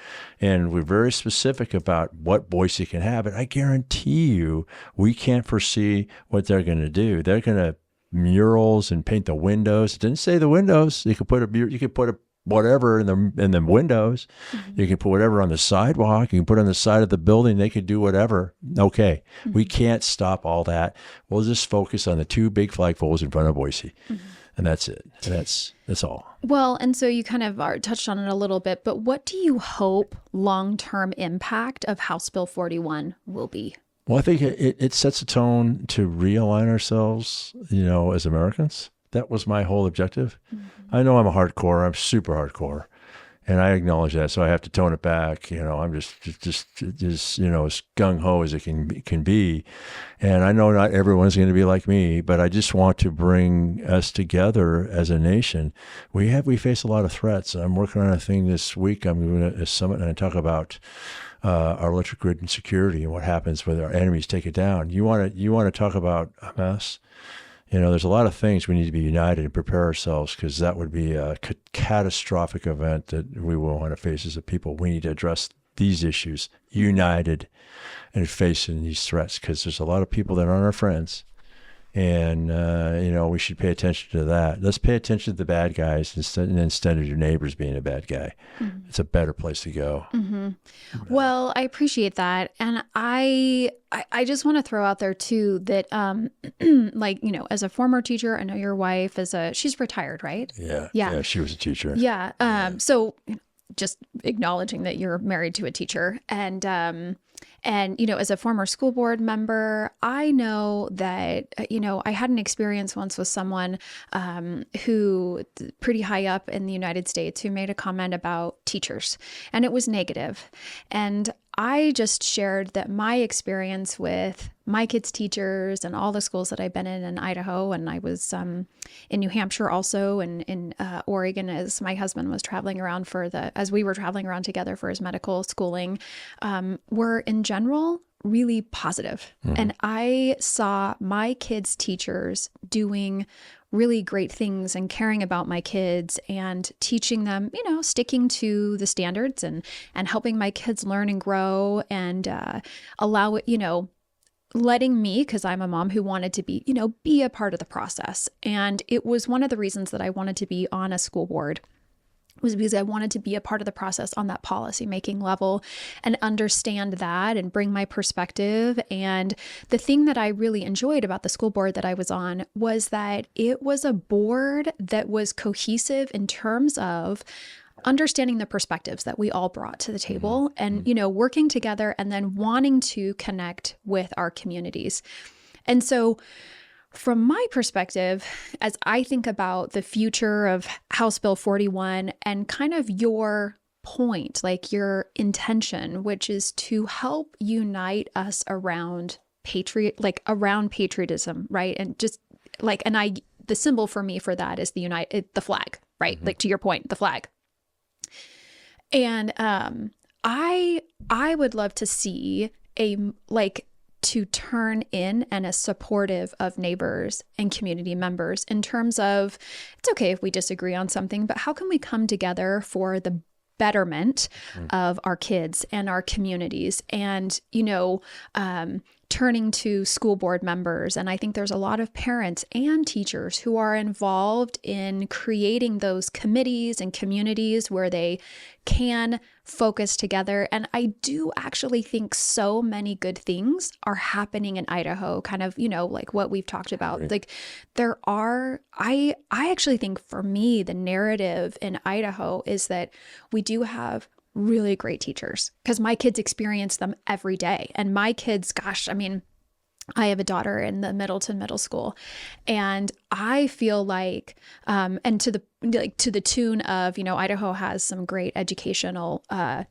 [SPEAKER 2] and we're very specific about what Boise can have. And I guarantee you, we can't foresee what they're going to do. They're going to murals and paint the windows. It didn't say the windows. You could put a whatever in the windows.
[SPEAKER 1] Mm-hmm.
[SPEAKER 2] You can put whatever on the sidewalk. You can put it on the side of the building. They could do whatever. Okay. Mm-hmm. We can't stop all that. We'll just focus on the 2 big flagpoles in front of Boise. Mm-hmm. And that's it. That's all.
[SPEAKER 1] Well, and so you kind of touched on it a little bit, but what do you hope long-term impact of House Bill 41 will be?
[SPEAKER 2] Well, I think it sets a tone to realign ourselves, as Americans. That was my whole objective. Mm-hmm. I know I'm super hardcore, and I acknowledge that. So I have to tone it back. I'm just as gung ho as it can be. And I know not everyone's going to be like me, but I just want to bring us together as a nation. We face a lot of threats. I'm working on a thing this week. I'm doing a summit, and I talk about our electric grid and security and what happens when our enemies take it down. You want to talk about a mess? There's a lot of things we need to be united and prepare ourselves, because that would be a catastrophic event that we will want to face as a people. We need to address these issues united and facing these threats, because there's a lot of people that aren't our friends. And, we should pay attention to that. Let's pay attention to the bad guys instead of your neighbors being a bad guy. Mm-hmm. It's a better place to go.
[SPEAKER 1] Mm-hmm. Well, I appreciate that. And I just want to throw out there too that, as a former teacher, I know your wife she's retired, right?
[SPEAKER 2] Yeah. Yeah. She was a teacher.
[SPEAKER 1] Yeah. So just acknowledging that you're married to a teacher, and as a former school board member, I know that, I had an experience once with someone who pretty high up in the United States who made a comment about teachers, and it was negative. And I just shared that my experience with my kids' teachers and all the schools that I've been in Idaho, and I was in New Hampshire also, and in Oregon as my husband was traveling around as we were traveling around together for his medical schooling, were in general really positive. Mm-hmm. And I saw my kids' teachers doing really great things and caring about my kids and teaching them, sticking to the standards and helping my kids learn and grow, and allow it, letting me, because I'm a mom who wanted to be a part of the process. And it was one of the reasons that I wanted to be on a school board, was because I wanted to be a part of the process on that policy making level and understand that and bring my perspective. And the thing that I really enjoyed about the school board that I was on was that it was a board that was cohesive in terms of understanding the perspectives that we all brought to the table, and, working together and then wanting to connect with our communities. And so from my perspective, as I think about the future of House Bill 41 and kind of your point, like your intention, which is to help unite us around patriotism, right? And just the symbol for me for that is the flag, right? Mm-hmm. Like to your point, the flag. And I would love to see to turn in and as supportive of neighbors and community members in terms of, it's okay if we disagree on something, but how can we come together for the betterment of our kids and our communities, and, turning to school board members. And I think there's a lot of parents and teachers who are involved in creating those committees and communities where they can focus together. And I do actually think so many good things are happening in Idaho, kind of, like what we've talked about. Right. Like I actually think for me, the narrative in Idaho is that we do have really great teachers, because my kids experience them every day. And my kids, I have a daughter in the Middleton Middle School, and I feel like, and to the tune of, Idaho has some great educational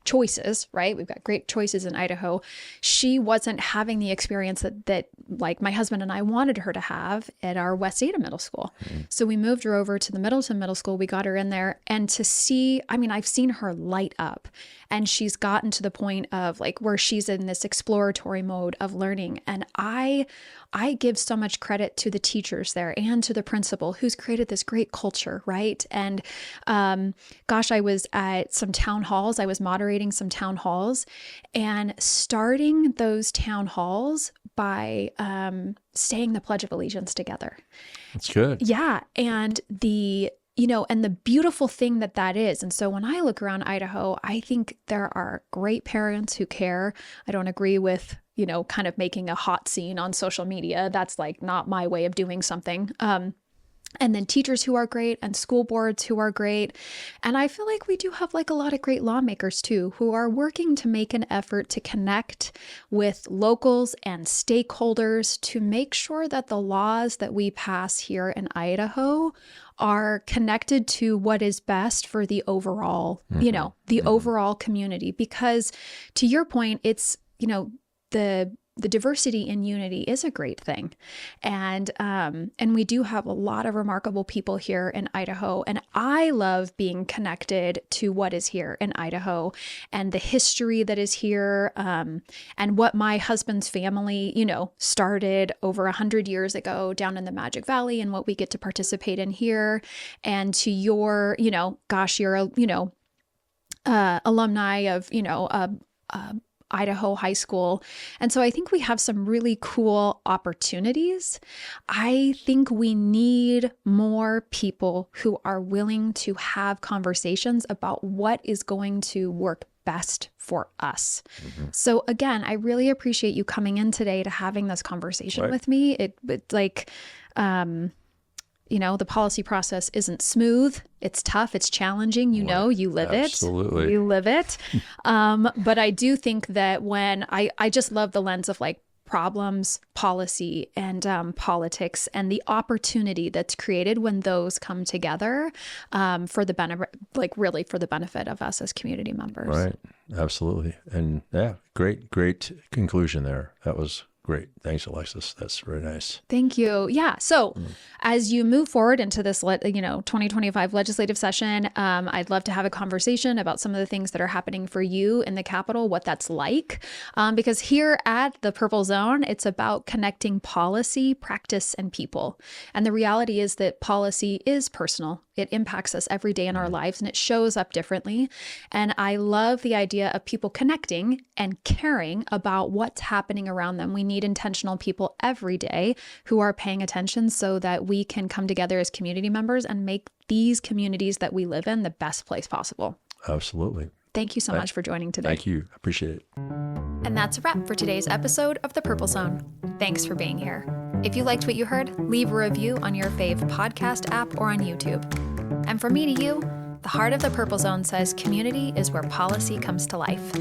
[SPEAKER 1] choices, right? We've got great choices in Idaho. She wasn't having the experience that like my husband and I wanted her to have at our West Ada Middle School. Mm-hmm. So we moved her over to the Middleton Middle School. We got her in there, and to see, I've seen her light up, and she's gotten to the point of where she's in this exploratory mode of learning. And I give so much credit to the teachers there and to to the principal who's created this great culture, right? And gosh, I was at some town halls. I was moderating some town halls and starting those town halls by saying the Pledge of Allegiance together.
[SPEAKER 2] That's good.
[SPEAKER 1] Yeah. And and the beautiful thing that is. And so when I look around Idaho, I think there are great parents who care. I don't agree with, kind of making a hot scene on social media. That's like not my way of doing something. And then teachers who are great and school boards who are great. And I feel like we do have like a lot of great lawmakers too, who are working to make an effort to connect with locals and stakeholders to make sure that the laws that we pass here in Idaho are connected to what is best for the overall, the overall community. Because to your point, it's, the diversity in unity is a great thing. And we do have a lot of remarkable people here in Idaho. And I love being connected to what is here in Idaho and the history that is here, and what my husband's family, started over 100 years ago down in the Magic Valley and what we get to participate in here. And to your, you're alumni of, Idaho High School. And so I think we have some really cool opportunities. I think we need more people who are willing to have conversations about what is going to work best for us. Mm-hmm. So again, I really appreciate you coming in today to having this conversation with me. It's like, the policy process isn't smooth. It's tough. It's challenging. You live it.
[SPEAKER 2] Absolutely.
[SPEAKER 1] You live it. But I do think that when I just love the lens of like problems, policy, and politics, and the opportunity that's created when those come together for the benefit, really for the benefit of us as community members.
[SPEAKER 2] Right. Absolutely. And yeah, great conclusion there. That was great. Thanks, Alexis. That's very nice.
[SPEAKER 1] Thank you. Yeah. So as you move forward into this, 2025 legislative session, I'd love to have a conversation about some of the things that are happening for you in the Capitol, what that's like. Because here at the Purple Zone, it's about connecting policy, practice, and people. And the reality is that policy is personal. It impacts us every day in our lives, and it shows up differently. And I love the idea of people connecting and caring about what's happening around them. We need intentional people every day who are paying attention so that we can come together as community members and make these communities that we live in the best place possible.
[SPEAKER 2] Absolutely.
[SPEAKER 1] Thank you so much for joining today.
[SPEAKER 2] Thank you. Appreciate it.
[SPEAKER 1] And that's a wrap for today's episode of The Purple Zone. Thanks for being here. If you liked what you heard, leave a review on your fave podcast app or on YouTube. And from me to you, the heart of The Purple Zone says community is where policy comes to life.